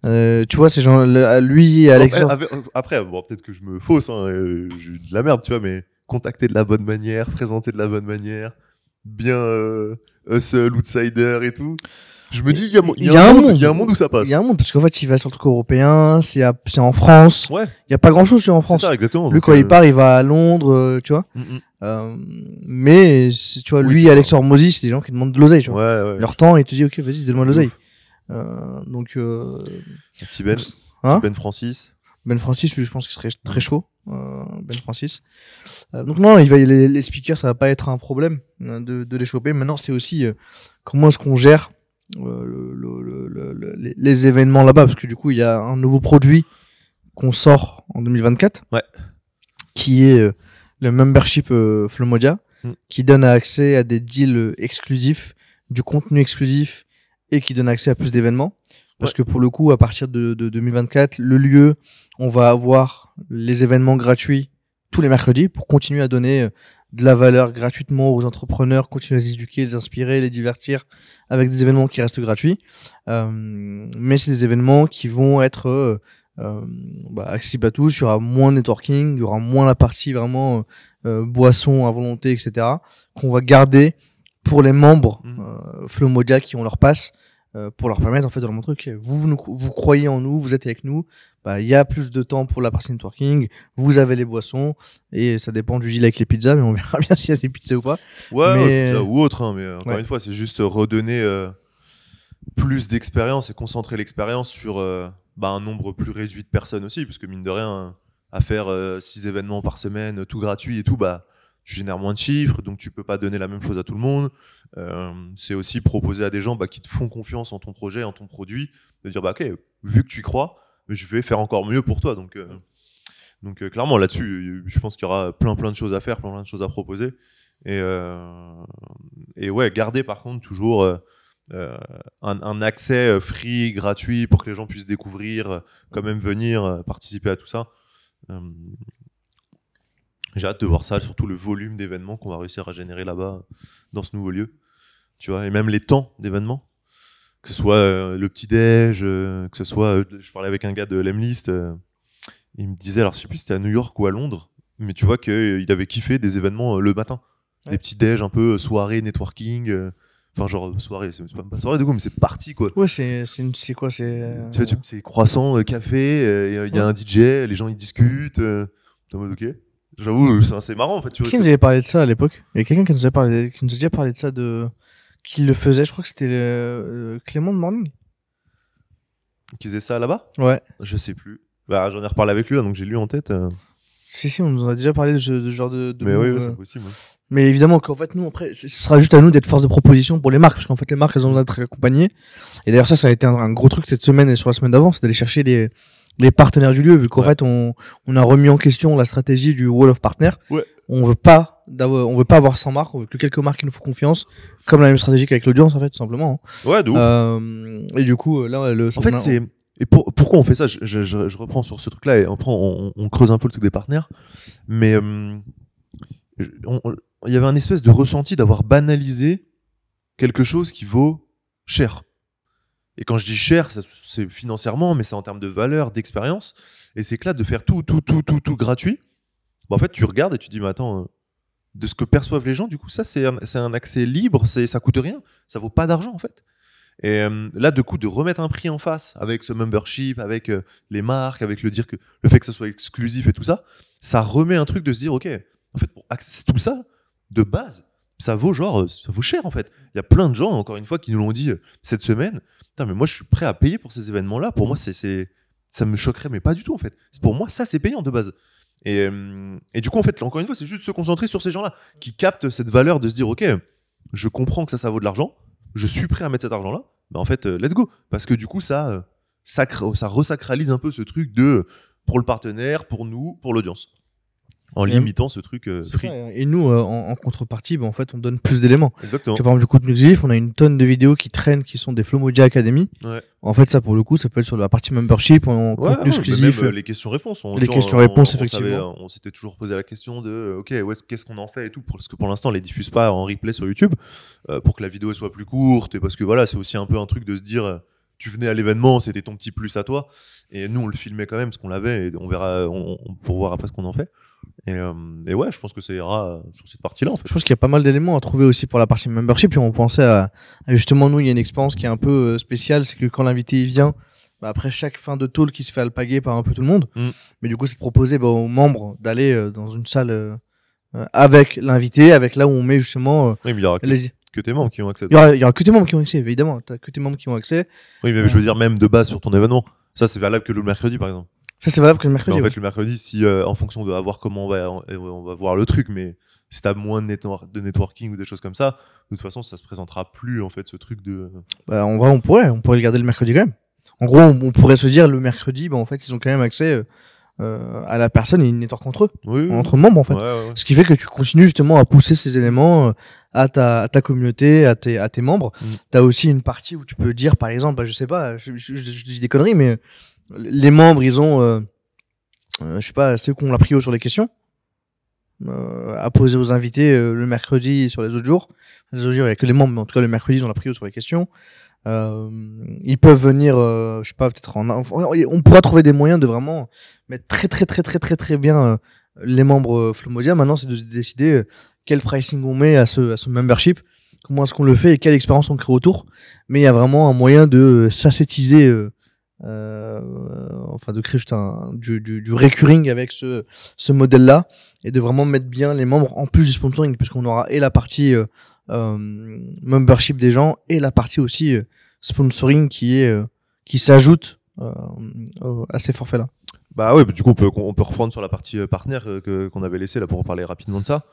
Tu vois, ces gens, lui et Alexandre. Après, bon, peut-être que je me fausse, j'ai de la merde, tu vois, mais contacter de la bonne manière, présenter de la bonne manière, bien hustle, outsider et tout. Je me dis, il y a un monde où ça passe. Il y a un monde, parce qu'en fait, il va sur le truc européen, c'est en France. Ouais. Il n'y a pas grand chose en France. C'est ça, exactement. Lui, quand il part, il va à Londres, tu vois. Mais, tu vois, lui et Alexandre Mosi, c'est des gens qui demandent de l'oseille, tu vois. Ouais. Leur temps, il te dit, ok, vas-y, donne-moi de l'oseille. Donc, petit Ben Francis. Ben Francis, lui, je pense qu'il serait très chaud. Ben Francis. Donc non, les speakers, ça va pas être un problème de les choper. Maintenant, c'est aussi comment est-ce qu'on gère les événements là-bas, parce que du coup, il y a un nouveau produit qu'on sort en 2024, qui est le membership Flomodia, qui donne accès à des deals exclusifs du contenu exclusif et qui donne accès à plus d'événements. Parce que pour le coup, à partir de 2024, le lieu, on va avoir les événements gratuits tous les mercredis pour continuer à donner de la valeur gratuitement aux entrepreneurs, continuer à les éduquer, les inspirer, les divertir avec des événements qui restent gratuits. Mais c'est des événements qui vont être accessibles à tous. Il y aura moins de networking, il y aura moins la partie vraiment boisson à volonté, etc. qu'on va garder pour les membres Flow Modia qui ont leur pass. Pour leur permettre en fait de leur montrer que vous croyez en nous, vous êtes avec nous, il y a plus de temps pour la partie networking, vous avez les boissons et ça dépend du deal avec les pizzas, mais on verra bien s'il y a des pizzas ou pas. Ouais, pizza ou autre, hein, mais encore une fois, c'est juste redonner plus d'expérience et concentrer l'expérience sur un nombre plus réduit de personnes aussi, parce que mine de rien, à faire 6 événements par semaine, tout gratuit et tout, tu génères moins de chiffres, donc tu peux pas donner la même chose à tout le monde. C'est aussi proposer à des gens qui te font confiance en ton projet, en ton produit, de dire ok, vu que tu y crois, je vais faire encore mieux pour toi. Donc clairement là-dessus, je pense qu'il y aura plein de choses à faire, plein de choses à proposer. Et ouais, garder par contre toujours un accès free, gratuit, pour que les gens puissent découvrir, quand même venir participer à tout ça. J'ai hâte de voir ça, surtout le volume d'événements qu'on va réussir à générer là-bas, dans ce nouveau lieu. Tu vois, et même les temps d'événements. Que ce soit le petit-déj, que ce soit... je parlais avec un gars de l'Emlist, il me disait, alors je sais plus si c'était à New York ou à Londres, mais tu vois qu'il avait kiffé des événements le matin. Ouais. Des petits-déj un peu soirée, networking... Enfin, genre soirée, c'est pas soirée du coup, mais c'est parti quoi. Ouais, c'est quoi c'est c'est croissant, café, il y a un DJ, les gens ils discutent. T'es en mode ok. J'avoue, c'est marrant en fait. Qui nous avait parlé de ça à l'époque? Il y a quelqu'un qui nous a déjà parlé de ça, qui le faisait. Je crois que c'était Clément de Morning. Qui faisait ça là-bas? Ouais. Je sais plus. J'en ai reparlé avec lui, donc j'ai lu en tête. Si, on nous en a déjà parlé de ce genre de mais oui, c'est possible. Mais évidemment qu'en fait, nous, après, ce sera juste à nous d'être force de proposition pour les marques, parce qu'en fait, les marques, elles ont besoin d'être accompagnées. Et d'ailleurs, ça a été un gros truc cette semaine et sur la semaine d'avant, c'est d'aller chercher les partenaires du lieu, vu qu'en fait, on a remis en question la stratégie du Wall of Partners. Ouais. On veut pas avoir 100 marques, on veut que quelques marques qui nous font confiance, comme la même stratégie qu'avec l'audience, en fait, tout simplement. Ouais, de ouf. Et du coup, là, en fait, c'est... Et pourquoi on fait ça? Je reprends sur ce truc-là et après on creuse un peu le truc des partenaires. Mais il y avait un espèce de ressenti d'avoir banalisé quelque chose qui vaut cher. Et quand je dis cher, c'est financièrement, mais c'est en termes de valeur, d'expérience. Et c'est que là, de faire tout gratuit, en fait, tu regardes et tu dis, mais attends, de ce que perçoivent les gens, du coup, ça, c'est un accès libre, ça coûte rien, ça vaut pas d'argent, en fait. Et là, de coup, de remettre un prix en face avec ce membership, avec les marques, avec le fait que ce soit exclusif et tout ça, ça remet un truc de se dire, ok, en fait, pour accéder tout ça, de base, ça vaut cher, en fait. Il y a plein de gens, encore une fois, qui nous l'ont dit cette semaine. Putain, mais moi, je suis prêt à payer pour ces événements-là. Pour moi, ça me choquerait, mais pas du tout, en fait. Pour moi, ça, c'est payant de base. Et du coup, en fait, encore une fois, c'est juste se concentrer sur ces gens-là qui captent cette valeur de se dire, ok, je comprends que ça vaut de l'argent, je suis prêt à mettre cet argent-là, mais en fait, let's go. Parce que du coup, ça resacralise un peu ce truc de pour le partenaire, pour nous, pour l'audience. En limitant ce truc free. Et nous, en contrepartie, en fait, on donne plus d'éléments. Exactement. Tu vois, par exemple, du contenu exclusif, on a une tonne de vidéos qui traînent, qui sont des Flow Modia Academy. Ouais. En fait, ça, pour le coup, ça peut être sur la partie membership, en contenu exclusif. Même les questions-réponses. Effectivement. On s'était toujours posé la question de, ok, qu'est-ce qu'on en fait et tout, parce que pour l'instant, on les diffuse pas en replay sur YouTube, pour que la vidéo soit plus courte, et parce que voilà, c'est aussi un peu un truc de se dire, tu venais à l'événement, c'était ton petit plus à toi, et nous, on le filmait quand même, parce qu'on l'avait, et on verra, pour voir après ce qu'on en fait. Et ouais, je pense que ça ira sur cette partie-là, en fait. Je pense qu'il y a pas mal d'éléments à trouver aussi pour la partie membership. Puis on pensait à justement, nous, il y a une expérience qui est un peu spéciale, c'est que quand l'invité vient, après chaque fin de talk, il se fait alpaguer par un peu tout le monde. Mais du coup, c'est de proposer aux membres d'aller dans une salle avec l'invité, avec là où on met justement. Oui, mais il y aura que tes membres qui ont accès. Il y aura que tes membres qui ont accès, évidemment. T'as que tes membres qui ont accès. Oui, mais je veux dire, même de base sur ton événement. Ça, c'est valable que le mercredi, par exemple. Ça, c'est valable que le mercredi. Mais en fait, le mercredi, si en fonction de voir comment on va voir le truc, mais si t'as moins de networking ou des choses comme ça, de toute façon, ça se présentera plus, en fait, ce truc de. En vrai, on pourrait le garder le mercredi quand même. En gros, on pourrait se dire le mercredi, en fait, ils ont quand même accès à la personne et une network entre eux, Oui, oui. entre membres en fait. Ouais. Ce qui fait que tu continues justement à pousser ces éléments à ta communauté, à tes membres. Tu as aussi une partie où tu peux dire, par exemple, bah, je sais pas, je dis des conneries, mais les membres, ils ont, je sais pas, ceux qui ont la prio sur les questions, à poser aux invités le mercredi et sur les autres jours. Les autres jours, il n'y a que les membres, mais en tout cas, le mercredi, ils ont la prio sur les questions. Ils peuvent venir, je sais pas, peut-être on pourra trouver des moyens de vraiment mettre très bien les membres Flomodia. Maintenant, c'est de décider quel pricing on met à ce membership, comment est-ce qu'on le fait et quelle expérience on crée autour. Mais il y a vraiment un moyen de s'ascétiser, enfin de créer juste du recurring avec ce modèle-là et de vraiment mettre bien les membres en plus du sponsoring, puisqu'on aura et la partie membership des gens et la partie aussi sponsoring qui s'ajoute à ces forfaits là. Bah ouais, du coup on peut reprendre sur la partie partenaire qu'on avait laissé là pour reparler rapidement de ça,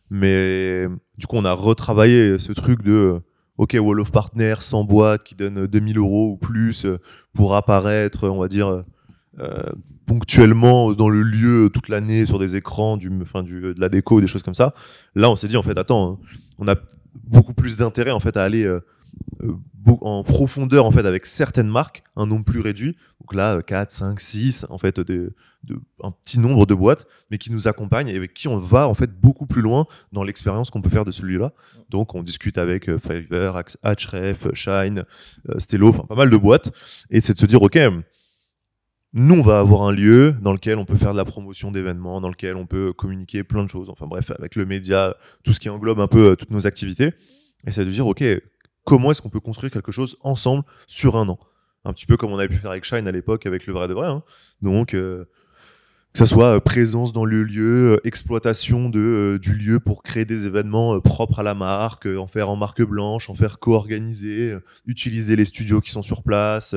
mais du coup on a retravaillé ce truc de ok, Wall of Partners sans boîte qui donne 2000 € ou plus pour apparaître, on va dire ponctuellement dans le lieu toute l'année sur des écrans, de la déco, des choses comme ça. Là on s'est dit en fait attends, on a beaucoup plus d'intérêt en fait à aller en profondeur en fait avec certaines marques, un nombre plus réduit. Donc là 4, 5, 6 en fait un petit nombre de boîtes, mais qui nous accompagnent et avec qui on va en fait beaucoup plus loin dans l'expérience qu'on peut faire de celui-là. Donc on discute avec Fiverr, Ahref, Shine, Stello, enfin pas mal de boîtes, et c'est de se dire ok, nous on va avoir un lieu dans lequel on peut faire de la promotion d'événements, dans lequel on peut communiquer plein de choses, enfin bref, avec le média, tout ce qui englobe un peu toutes nos activités, et c'est de dire ok, comment est-ce qu'on peut construire quelque chose ensemble sur un an, un petit peu comme on avait pu faire avec Shine à l'époque avec le vrai de vrai, hein. Donc que ça soit présence dans le lieu, exploitation du lieu pour créer des événements propres à la marque, en faire en marque blanche, en faire co-organiser, utiliser les studios qui sont sur place.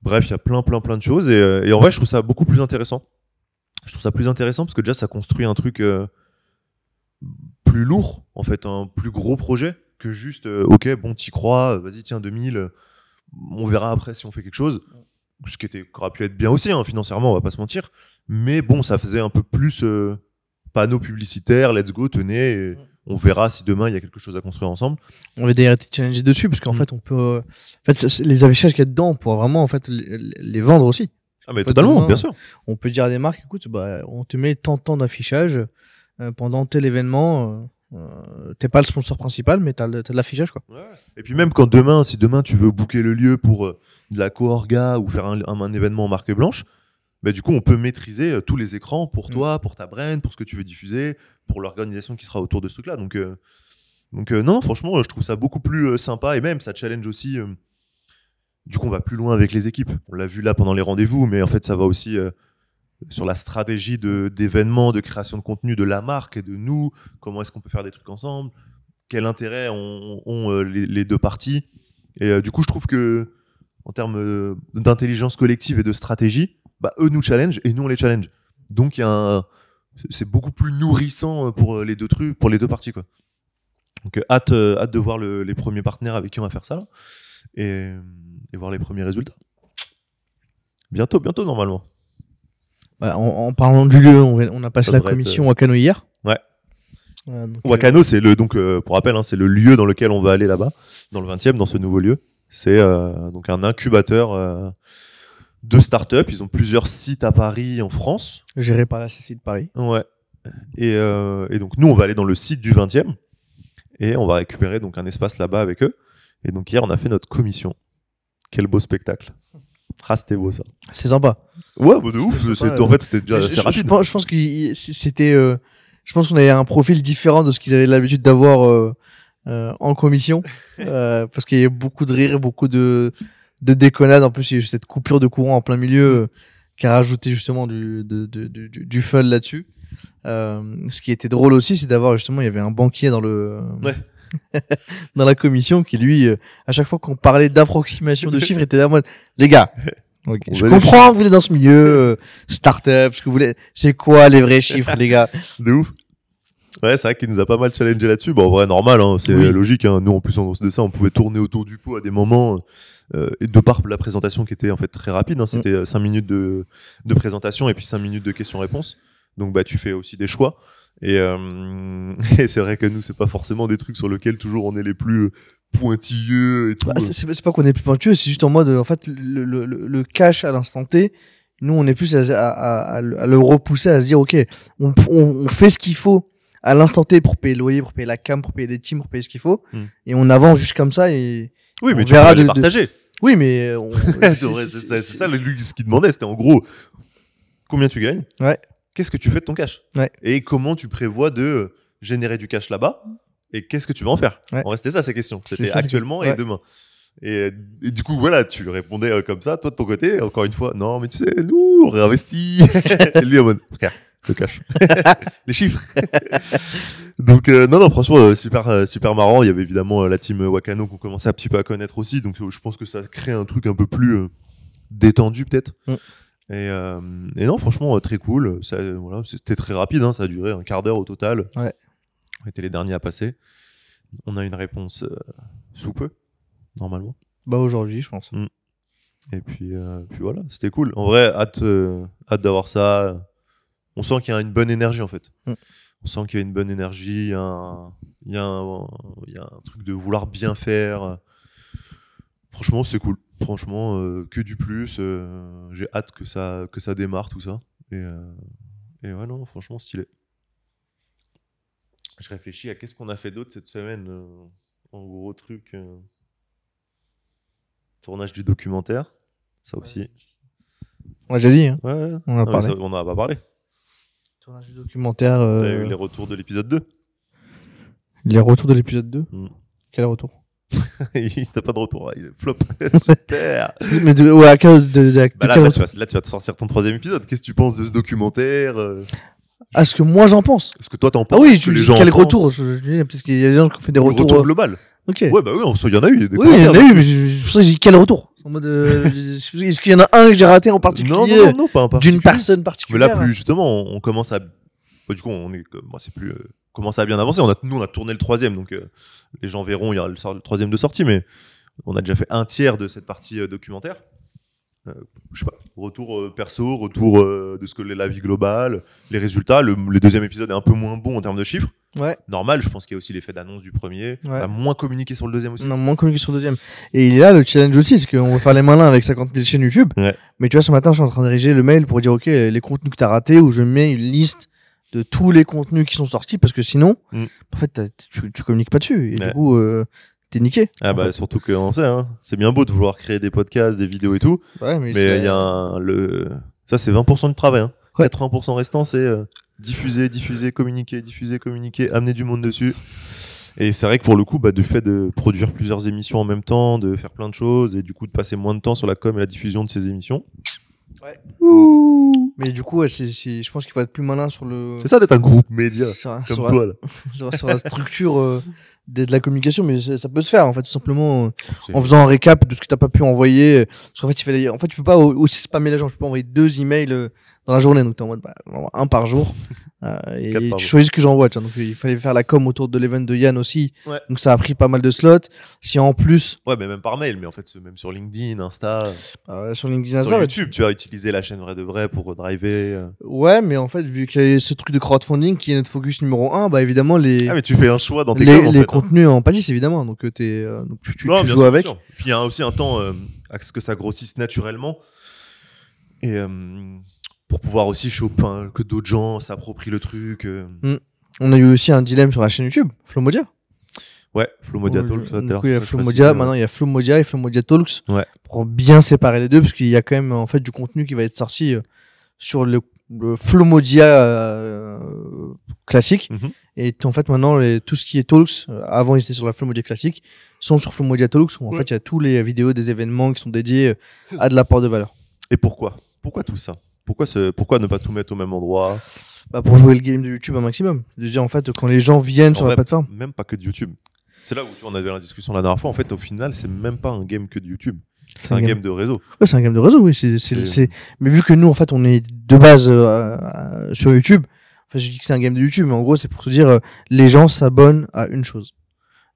Bref, il y a plein de choses. Et en vrai, je trouve ça beaucoup plus intéressant. Je trouve ça plus intéressant parce que déjà, ça construit un truc plus lourd, en fait, un plus gros projet que juste, ok, bon, t'y crois, vas-y, tiens, 2000, on verra après si on fait quelque chose. Ce qui aurait pu être bien aussi, hein, financièrement, on va pas se mentir. Mais bon, ça faisait un peu plus panneau publicitaire, let's go, tenez, et on verra si demain il y a quelque chose à construire ensemble. On va d'ailleurs être challengé dessus, parce qu'en fait, on peut. En fait, les affichages qu'il y a dedans, on pourra vraiment en fait, les vendre aussi. Ah, mais totalement, demain, bien sûr. On peut dire à des marques, écoute, bah, on te met tant de temps d'affichage pendant tel événement. T'es pas le sponsor principal, mais t'as de l'affichage, quoi. Ouais. Et puis même si demain tu veux booker le lieu pour de la co-orga ou faire un événement en marque blanche, bah, du coup on peut maîtriser tous les écrans pour toi, pour ta brand, pour ce que tu veux diffuser, pour l'organisation qui sera autour de ce truc-là. Donc non, franchement, je trouve ça beaucoup plus sympa, et même ça challenge aussi. Du coup, on va plus loin avec les équipes. On l'a vu là pendant les rendez-vous, mais en fait, ça va aussi sur la stratégie d'événements, de création de contenu de la marque et de nous. Comment est-ce qu'on peut faire des trucs ensemble? Quel intérêt ont les deux parties? Et du coup, je trouve que en termes d'intelligence collective et de stratégie, bah, eux nous challenge et nous on les challenge. Donc c'est beaucoup plus nourrissant pour les deux trucs, pour les deux parties, quoi. Donc hâte de voir les premiers partenaires avec qui on va faire ça là, et voir les premiers résultats. Bientôt normalement. Bah, en parlant du lieu, on a passé la commission Wakano hier. Ouais. Wakano, c'est pour rappel, hein, c'est le lieu dans lequel on va aller là-bas, dans le 20e, dans ce nouveau lieu. C'est donc un incubateur de start-up. Ils ont plusieurs sites à Paris, en France. Géré par la CCI de Paris. Ouais. Et donc nous, on va aller dans le site du 20e et on va récupérer donc un espace là-bas avec eux. Et donc hier, on a fait notre commission. Quel beau spectacle. Ah, c'était beau ça. C'est sympa. Ouais, bah de ouf. En fait, c'était déjà assez rapide. Je pense que c'était. Je pense qu'on avait un profil différent de ce qu'ils avaient l'habitude d'avoir en commission, parce qu'il y a beaucoup de rire, beaucoup de déconnades. En plus, il y a eu cette coupure de courant en plein milieu qui a rajouté justement du fun là-dessus. Ce qui était drôle aussi, c'est d'avoir justement, il y avait un banquier dans dans la commission qui lui, à chaque fois qu'on parlait d'approximation de chiffres, était là en mode, les gars, okay, je comprends que vous êtes dans ce milieu, start-up, ce que vous voulez, c'est quoi les vrais chiffres, les gars? De ouf. Ouais, c'est vrai qu'il nous a pas mal challengé là-dessus. Bon, en vrai, normal, hein, c'est logique. Hein. Nous, en plus, en gros de ça, on pouvait tourner autour du pot à des moments. Et de par la présentation qui était en fait très rapide, hein, c'était 5 minutes de présentation et puis 5 minutes de questions-réponses. Donc, bah, tu fais aussi des choix. Et c'est vrai que nous, c'est pas forcément des trucs sur lesquels toujours on est les plus pointilleux et tout. C'est pas qu'on est plus pointilleux, c'est juste en mode, en fait, le cash à l'instant T. Nous, on est plus à le repousser, à se dire, ok, on fait ce qu'il faut à l'instant T pour payer le loyer, pour payer la cam, pour payer des teams, pour payer ce qu'il faut. Et on avance juste comme ça. Et oui, mais tu verras les partager. Oui, mais c'est ça ce qu'il demandait. C'était en gros, combien tu gagnes ? Ouais. Qu'est-ce que tu fais de ton cash ? Ouais. Et comment tu prévois de générer du cash là-bas ? Et qu'est-ce que tu vas en faire ? Ouais. En vrai, c'était ça, ces questions. C'était actuellement et demain. Et du coup, voilà, tu répondais comme ça, toi de ton côté, encore une fois, non, mais tu sais, nous, on réinvestit. Et lui, en mode, frère, le cash. Les chiffres. Donc, non, franchement, super marrant. Il y avait évidemment la team Wakano qu'on commençait un petit peu à connaître aussi. Donc, je pense que ça crée un truc un peu plus détendu, peut-être. Et non, franchement, très cool. Voilà, c'était très rapide, hein, ça a duré un quart d'heure au total. Ouais. On était les derniers à passer. On a une réponse sous peu. Normalement. Bah aujourd'hui, je pense. Et puis voilà, c'était cool. En vrai, hâte d'avoir ça. On sent qu'il y a une bonne énergie en fait. On sent qu'il y a une bonne énergie. Il y a un truc de vouloir bien faire. Franchement, c'est cool. Franchement, que du plus. J'ai hâte que ça démarre tout ça. Et ouais, non, franchement, stylé. Je réfléchis à qu'est-ce qu'on a fait d'autre cette semaine. En gros truc. Tournage du documentaire, ça aussi. On l'a déjà dit, hein. Ouais. On en a parlé. On n'en a pas parlé. Tournage du documentaire. T'as eu les retours de l'épisode 2. Les retours de l'épisode 2 Quel retour? T'as pas de retour, il est flop. Super. Mais à quel là, tu vas te sortir ton 3e épisode. Qu'est-ce que tu penses de ce documentaire? Ah, ce que moi j'en pense. Ce que toi t'en penses. Ah oui, quel retour? Peut-être qu'il y a des gens qui ont fait des retours. Retour global. Ok. Ouais, bah oui, il y en a eu. Oui, il y en a eu, mais c'est pour ça que j'ai dit quel retour. En mode, est-ce qu'il y en a un que j'ai raté en particulier? Non, pas un particulier. D'une personne particulière. Mais là, plus justement, on commence à. Du coup, c'est plus. Commence à bien avancer. Nous, on a tourné le 3e, donc les gens verront, il y aura le 3e de sortie, mais on a déjà fait un tiers de cette partie documentaire. Je sais pas, retour perso, retour de ce que la vie globale, les résultats. Le 2e épisode est un peu moins bon en termes de chiffres. Ouais. Normal, je pense qu'il y a aussi l'effet d'annonce du premier. Ouais. On a moins communiqué sur le 2e aussi. On a moins communiqué sur le 2e. Et il y a le challenge aussi, c'est qu'on va faire les malins avec 50 000 chaînes YouTube. Ouais. Mais tu vois, ce matin, je suis en train de rédiger le mail pour dire, ok, les contenus que tu as ratés, où je mets une liste de tous les contenus qui sont sortis, parce que sinon, en fait, tu communiques pas dessus. Et du coup, t'es niqué. Ah bah, surtout qu'on sait, hein. C'est bien beau de vouloir créer des podcasts, des vidéos et tout. Ouais, mais il y a ça, c'est 20% du travail. Hein. Ouais. 80% restant, c'est diffuser, communiquer, amener du monde dessus. Et c'est vrai que pour le coup, du fait de produire plusieurs émissions en même temps, de faire plein de choses, et du coup de passer moins de temps sur la com et la diffusion de ces émissions. Ouais. Mais du coup, je pense qu'il faut être plus malin sur le. C'est ça d'être un groupe média comme toi là. sur la structure de la communication, mais ça peut se faire en fait tout simplement en faisant un récap de ce que t'as pas pu envoyer. Parce qu'en fait, tu peux pas aussi spammer les gens. Tu peux envoyer 2 emails dans la journée, donc t'es en mode un par jour. Et tu choisis ce que j'envoie. Donc il fallait faire la com autour de l'event de Yann aussi. Ouais. Donc ça a pris pas mal de slots. Si en plus. Ouais, mais même par mail, mais en fait même sur LinkedIn, Insta. Sur LinkedIn, sur YouTube, tu as utilisé la chaîne Vrai de Vrai pour driver. Ouais, mais en fait, vu qu'il y a ce truc de crowdfunding qui est notre focus numéro 1, évidemment les. Ah, mais tu fais un choix dans tes les contenus en pâtisse évidemment. Donc tu joues avec. Puis il y a aussi un temps à ce que ça grossisse naturellement. Et pour pouvoir aussi que d'autres gens s'approprient le truc. On a eu aussi un dilemme sur la chaîne YouTube, Flomodia. Ouais, Flomodia Talks. Du coup, il y a Flomodia, maintenant il y a Flomodia et Flomodia Talks. Ouais. Pour bien séparer les deux, parce qu'il y a quand même en fait du contenu qui va être sorti sur le Flomodia classique. Et en fait, maintenant, tout ce qui est Talks, avant ils étaient sur la Flomodia classique, sont sur Flomodia Talks, où en fait il y a tous les vidéos des événements qui sont dédiés à de l'apport de valeur. Et pourquoi tout ça? Pourquoi ne pas tout mettre au même endroit? Pour jouer le game de YouTube un maximum. Déjà, en fait, quand les gens viennent sur la plateforme. Même pas que de YouTube. C'est là où on avait la discussion la dernière fois. En fait, au final, c'est même pas un game que de YouTube. C'est un game de réseau. Ouais, c'est un game de réseau, oui. Mais vu que nous, en fait, on est de base sur YouTube, Enfin, je dis que c'est un game de YouTube, mais en gros, c'est pour te dire, les gens s'abonnent à une chose.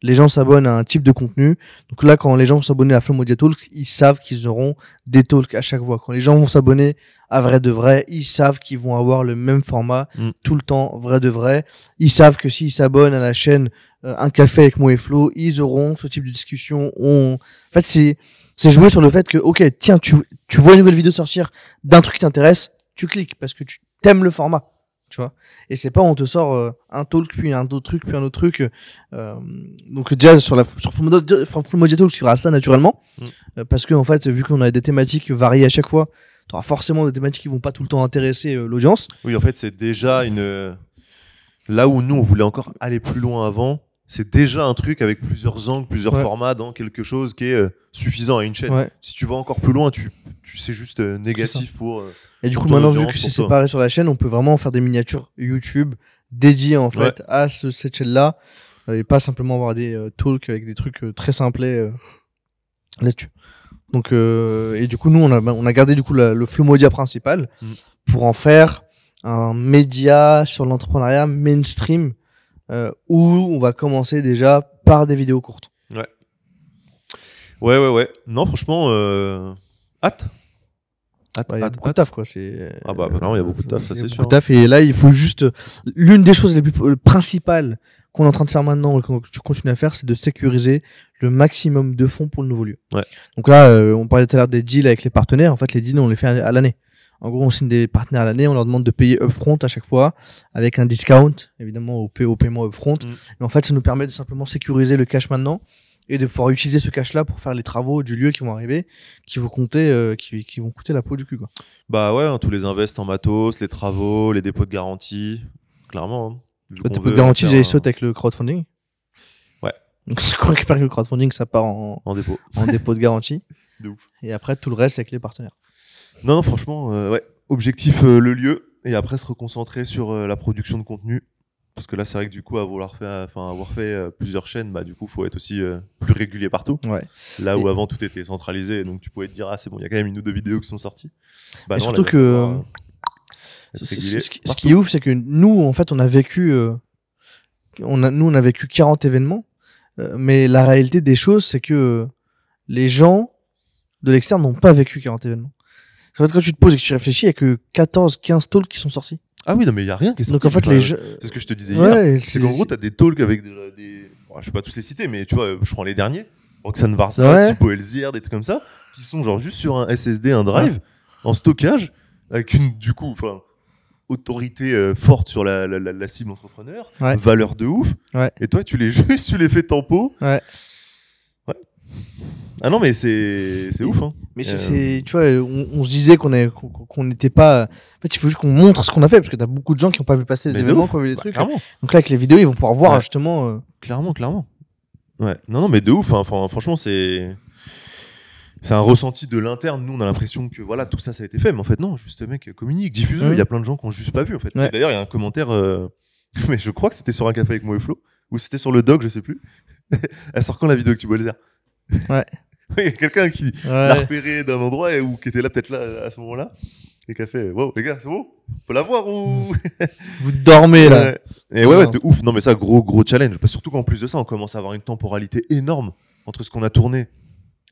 Les gens s'abonnent à un type de contenu. Donc là, quand les gens vont s'abonner à Flomodia Talks, ils savent qu'ils auront des talks à chaque fois. Quand les gens vont s'abonner à Vrai de Vrai, ils savent qu'ils vont avoir le même format tout le temps, Vrai de Vrai. Ils savent que s'ils s'abonnent à la chaîne Un Café avec Mo et Flo, ils auront ce type de discussion. En fait, c'est jouer sur le fait que, ok, tiens, tu vois une nouvelle vidéo sortir d'un truc qui t'intéresse, tu cliques parce que tu t'aimes le format. Tu vois, et c'est pas on te sort un talk puis un autre truc puis un autre truc donc déjà sur Flomodia Talk tu ça naturellement parce que en fait vu qu'on a des thématiques variées à chaque fois tu auras forcément des thématiques qui vont pas tout le temps intéresser l'audience. Oui, en fait c'est déjà une là où nous on voulait encore aller plus loin avant, c'est déjà un truc avec plusieurs angles, plusieurs formats dans quelque chose qui est suffisant à une chaîne. Si tu vas encore plus loin, c'est juste négatif pour et du coup maintenant vu que c'est séparé sur la chaîne, on peut vraiment faire des miniatures YouTube dédiées en fait à cette chaîne là et pas simplement avoir des talks avec des trucs très simplés là-dessus. Donc et du coup nous on a gardé du coup le Flomodia principal pour en faire un média sur l'entrepreneuriat mainstream où on va commencer déjà par des vidéos courtes. Ouais. Non, franchement, hâte. Il y a beaucoup de taf, quoi. Ah bah non, il y a beaucoup de taf, ça c'est sûr. Beaucoup de taf, et là, il faut juste. L'une des choses les plus principales qu'on est en train de faire maintenant et que tu continues à faire, c'est de sécuriser le maximum de fonds pour le nouveau lieu. Donc là, on parlait tout à l'heure des deals avec les partenaires. En fait, les deals, on les fait à l'année. En gros, on signe des partenaires à l'année, on leur demande de payer upfront à chaque fois, avec un discount, évidemment, au paiement upfront. Et en fait, ça nous permet de simplement sécuriser le cash maintenant et de pouvoir utiliser ce cash-là pour faire les travaux du lieu qui vont arriver, qui vont compter, qui vont coûter la peau du cul, quoi. Bah ouais, tous les invests en matos, les travaux, les dépôts de garantie, clairement. Le dépôt de garantie, j'ai sauté avec le crowdfunding. Ouais. Donc, si on récupère le crowdfunding, ça part en dépôt. En dépôt de garantie. De ouf. Et après, tout le reste avec les partenaires. Non, franchement, ouais. Objectif, le lieu, et après se reconcentrer sur la production de contenu. Parce que là, c'est vrai que du coup, avoir fait plusieurs chaînes, bah du coup, faut être aussi plus régulier partout. Là où avant tout était centralisé, donc tu pouvais te dire ah c'est bon, il y a quand même une ou deux vidéos qui sont sorties. Bah non, surtout que ce qui est ouf, c'est que nous, en fait, on a vécu, on a vécu 40 événements, mais la réalité des choses, c'est que les gens de l'externe n'ont pas vécu 40 événements. En fait, quand tu te poses et que tu réfléchis, il n'y a que 14-15 talks qui sont sortis. Ah oui, non, mais il n'y a rien qui est sorti. Donc en fait, c'est ce que je te disais hier. C'est qu'en gros, tu as des talks avec des. Bon, je ne vais pas tous les citer, mais tu vois, je prends les derniers. Roxane Varsa, Thibaut Elzière, des trucs comme ça, qui sont genre juste sur un SSD, un drive, en stockage, avec une, du coup, autorité forte sur la cible entrepreneur, valeur de ouf. Et toi, tu les fais tempo. Ah non, mais c'est ouf. Hein. Mais tu vois, on se disait qu'on n'était pas. En fait, il faut juste qu'on montre ce qu'on a fait, parce que t'as beaucoup de gens qui n'ont pas vu passer les événements, qui ont vu des trucs. Clairement. Donc là, avec les vidéos, ils vont pouvoir voir justement. Clairement. Ouais. Non, mais de ouf. Hein. Franchement, c'est un ressenti de l'interne. Nous, on a l'impression que voilà, tout ça a été fait, mais en fait, non, juste mec, communique, diffuse. Il y a plein de gens qui n'ont juste pas vu. En fait. Et d'ailleurs, il y a un commentaire, mais je crois que c'était sur Un Café avec Mo et Flo, ou c'était sur le doc, je sais plus. Elle sort quand la vidéo que tu vois le dire. Ouais. Il y a quelqu'un qui l'a repéré d'un endroit ou qui était là peut-être là à ce moment-là et qui a fait wow les gars c'est bon on peut la voir ou vous dormez là. Et ouais de ouf. Non mais ça gros challenge, surtout qu'en plus de ça on commence à avoir une temporalité énorme entre ce qu'on a tourné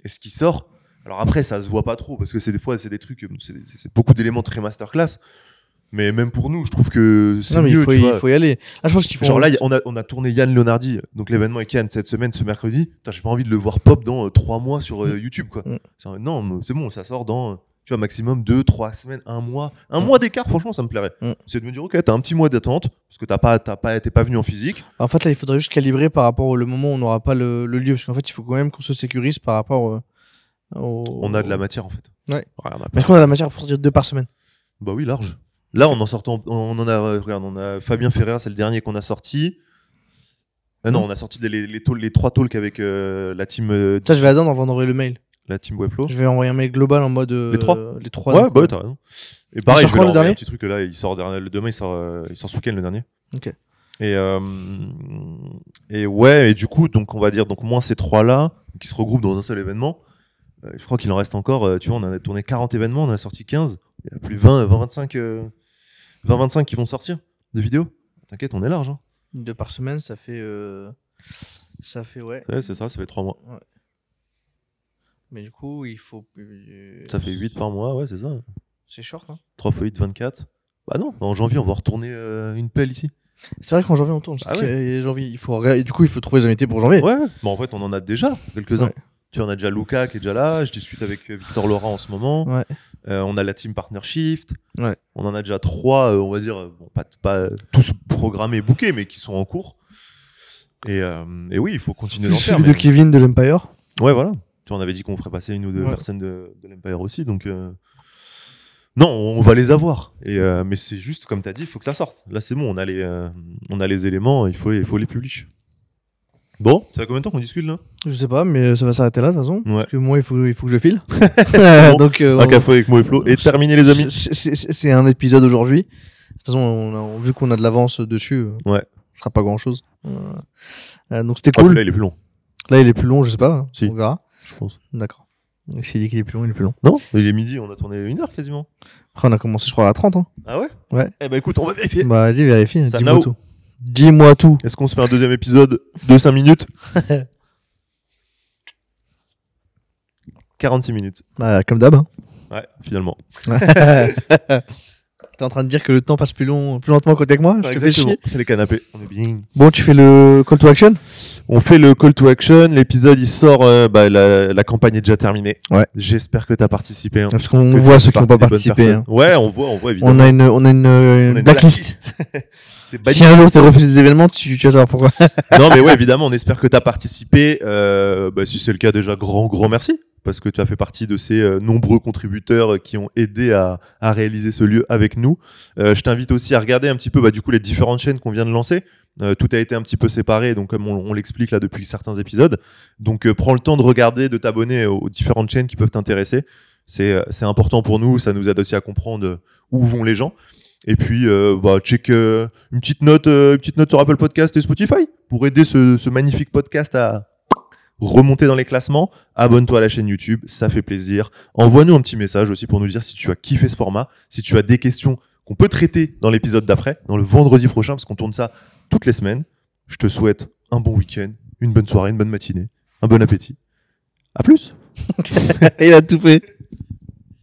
et ce qui sort. Alors après ça se voit pas trop parce que c'est des fois c'est des trucs, c'est beaucoup d'éléments très masterclass. Mais même pour nous, je trouve que c'est mieux. Il faut y aller. Là, je pense qu'il faut. Genre là, on a tourné Yann Leonardi, donc l'événement avec Yann cette semaine, ce mercredi. Putain, j'ai pas envie de le voir pop dans 3 mois sur YouTube, quoi. Non, c'est bon, ça sort dans, tu vois, maximum 2, 3 semaines, 1 mois. Un mois d'écart, franchement, ça me plairait. C'est de me dire, ok, t'as un petit mois d'attente, parce que t'es pas venu en physique. En fait, là, il faudrait juste calibrer par rapport au moment où on n'aura pas le lieu, parce qu'en fait, il faut quand même qu'on se sécurise par rapport On a de la matière, en fait. Ouais. Est-ce qu'on a de la matière pour sortir 2 par semaine? Bah oui, large. Là, on a Fabien Ferrer, c'est le dernier qu'on a sorti. Non, on a sorti les 3 talks avec la team. Ça, je vais attendre avant d'envoyer le mail. La team Webflow. Je vais envoyer un mail global en mode. Les 3 Les 3. Ouais, bah t'as raison. Et pareil, je vais leur envoyer un petit truc là. Demain, il sort ce week-end, le dernier. Ok. Et du coup, donc on va dire moins ces 3 là qui se regroupent dans un seul événement. Je crois qu'il en reste encore. Tu vois, on a tourné 40 événements, on en a sorti 15. Il y a plus 20-25 qui vont sortir. de vidéos. T'inquiète, on est large. Hein. 2 par semaine, ça fait ouais. Ouais, c'est ça fait 3 mois. Ouais. Mais du coup, il faut. Ça fait 8 par mois, ouais, c'est ça. C'est short, hein. 3 x 8, 24. Bah non, en janvier, on va retourner une pelle ici. C'est vrai qu'en janvier, on tourne. Ah ouais. Janvier, il faut regarder. Et du coup, il faut trouver les invités pour janvier. Ouais, mais en fait, on en a déjà quelques-uns. Ouais. Tu en as déjà Luca qui est déjà là. Je discute avec Victor Laurent en ce moment. Ouais. On a la team Partner Shift. Ouais. On en a déjà 3, on va dire, bon, pas tous programmés, bookés, mais qui sont en cours. Et oui, il faut continuer d'en faire. Celui de Kevin de l'Empire. Ouais, voilà. Tu vois, on avait dit qu'on ferait passer 1 ou 2 personnes de l'Empire aussi. Donc, non, on va les avoir. Mais c'est juste, comme tu as dit, il faut que ça sorte. Là, c'est bon, on a les éléments, il faut les publier. Bon, ça fait combien de temps qu'on discute là ? Je sais pas, mais ça va s'arrêter là de toute façon. Ouais. Parce que moi, il faut que je file. Bon. Donc, un café avec Mo et Flo. Et terminé, les amis. C'est un épisode aujourd'hui. De toute façon, vu qu'on a de l'avance dessus, ouais. Ce sera pas grand chose. Donc c'était Ah, cool. là, il est plus long. Là, il est plus long, je sais pas. Hein. Si. On verra. Je pense. D'accord. S'il dit qu'il est plus long, il est plus long. Non, il est midi, on a tourné 1 heure quasiment. Après, on a commencé, je crois, à 30. Hein. Ah ouais ? Ouais. Eh ben écoute, on va vérifier. Bah, vas-y, vérifie. Ça Dis-moi now. tout. Dis-moi tout. Est-ce qu'on se fait un deuxième épisode de 5 minutes 46 minutes. Bah, comme d'hab. Hein. Ouais, finalement. T'es en train de dire que le temps passe plus lentement à côté que moi. Je te fais chier. C'est les canapés. On est bien. Bon, tu fais le call to action. On fait le call to action. L'épisode, il sort. La campagne est déjà terminée. Ouais. J'espère que tu as participé. Hein. Parce qu'on Que voit tu ceux fais qui n'ont pas partie des bonnes participé. Hein. Ouais, on voit évidemment. On a une blacklist. Si un jour tu refuses des événements, tu vas savoir pourquoi. Non, mais ouais, évidemment, on espère que tu as participé. Si c'est le cas, déjà, grand merci. Parce que tu as fait partie de ces nombreux contributeurs qui ont aidé à réaliser ce lieu avec nous. Je t'invite aussi à regarder un petit peu du coup, les différentes chaînes qu'on vient de lancer. Tout a été un petit peu séparé, donc comme on l'explique là depuis certains épisodes. Donc prends le temps de regarder, de t'abonner aux différentes chaînes qui peuvent t'intéresser. C'est important pour nous, ça nous aide aussi à comprendre où vont les gens. Et puis check une petite note sur Apple Podcast et Spotify pour aider ce magnifique podcast à remonter dans les classements. Abonne-toi à la chaîne YouTube, ça fait plaisir. Envoie-nous un petit message aussi pour nous dire si tu as kiffé ce format, si tu as des questions qu'on peut traiter dans l'épisode d'après, dans le vendredi prochain, parce qu'on tourne ça toutes les semaines. Je te souhaite un bon week-end, une bonne soirée, une bonne matinée, un bon appétit. À plus. Il a tout fait.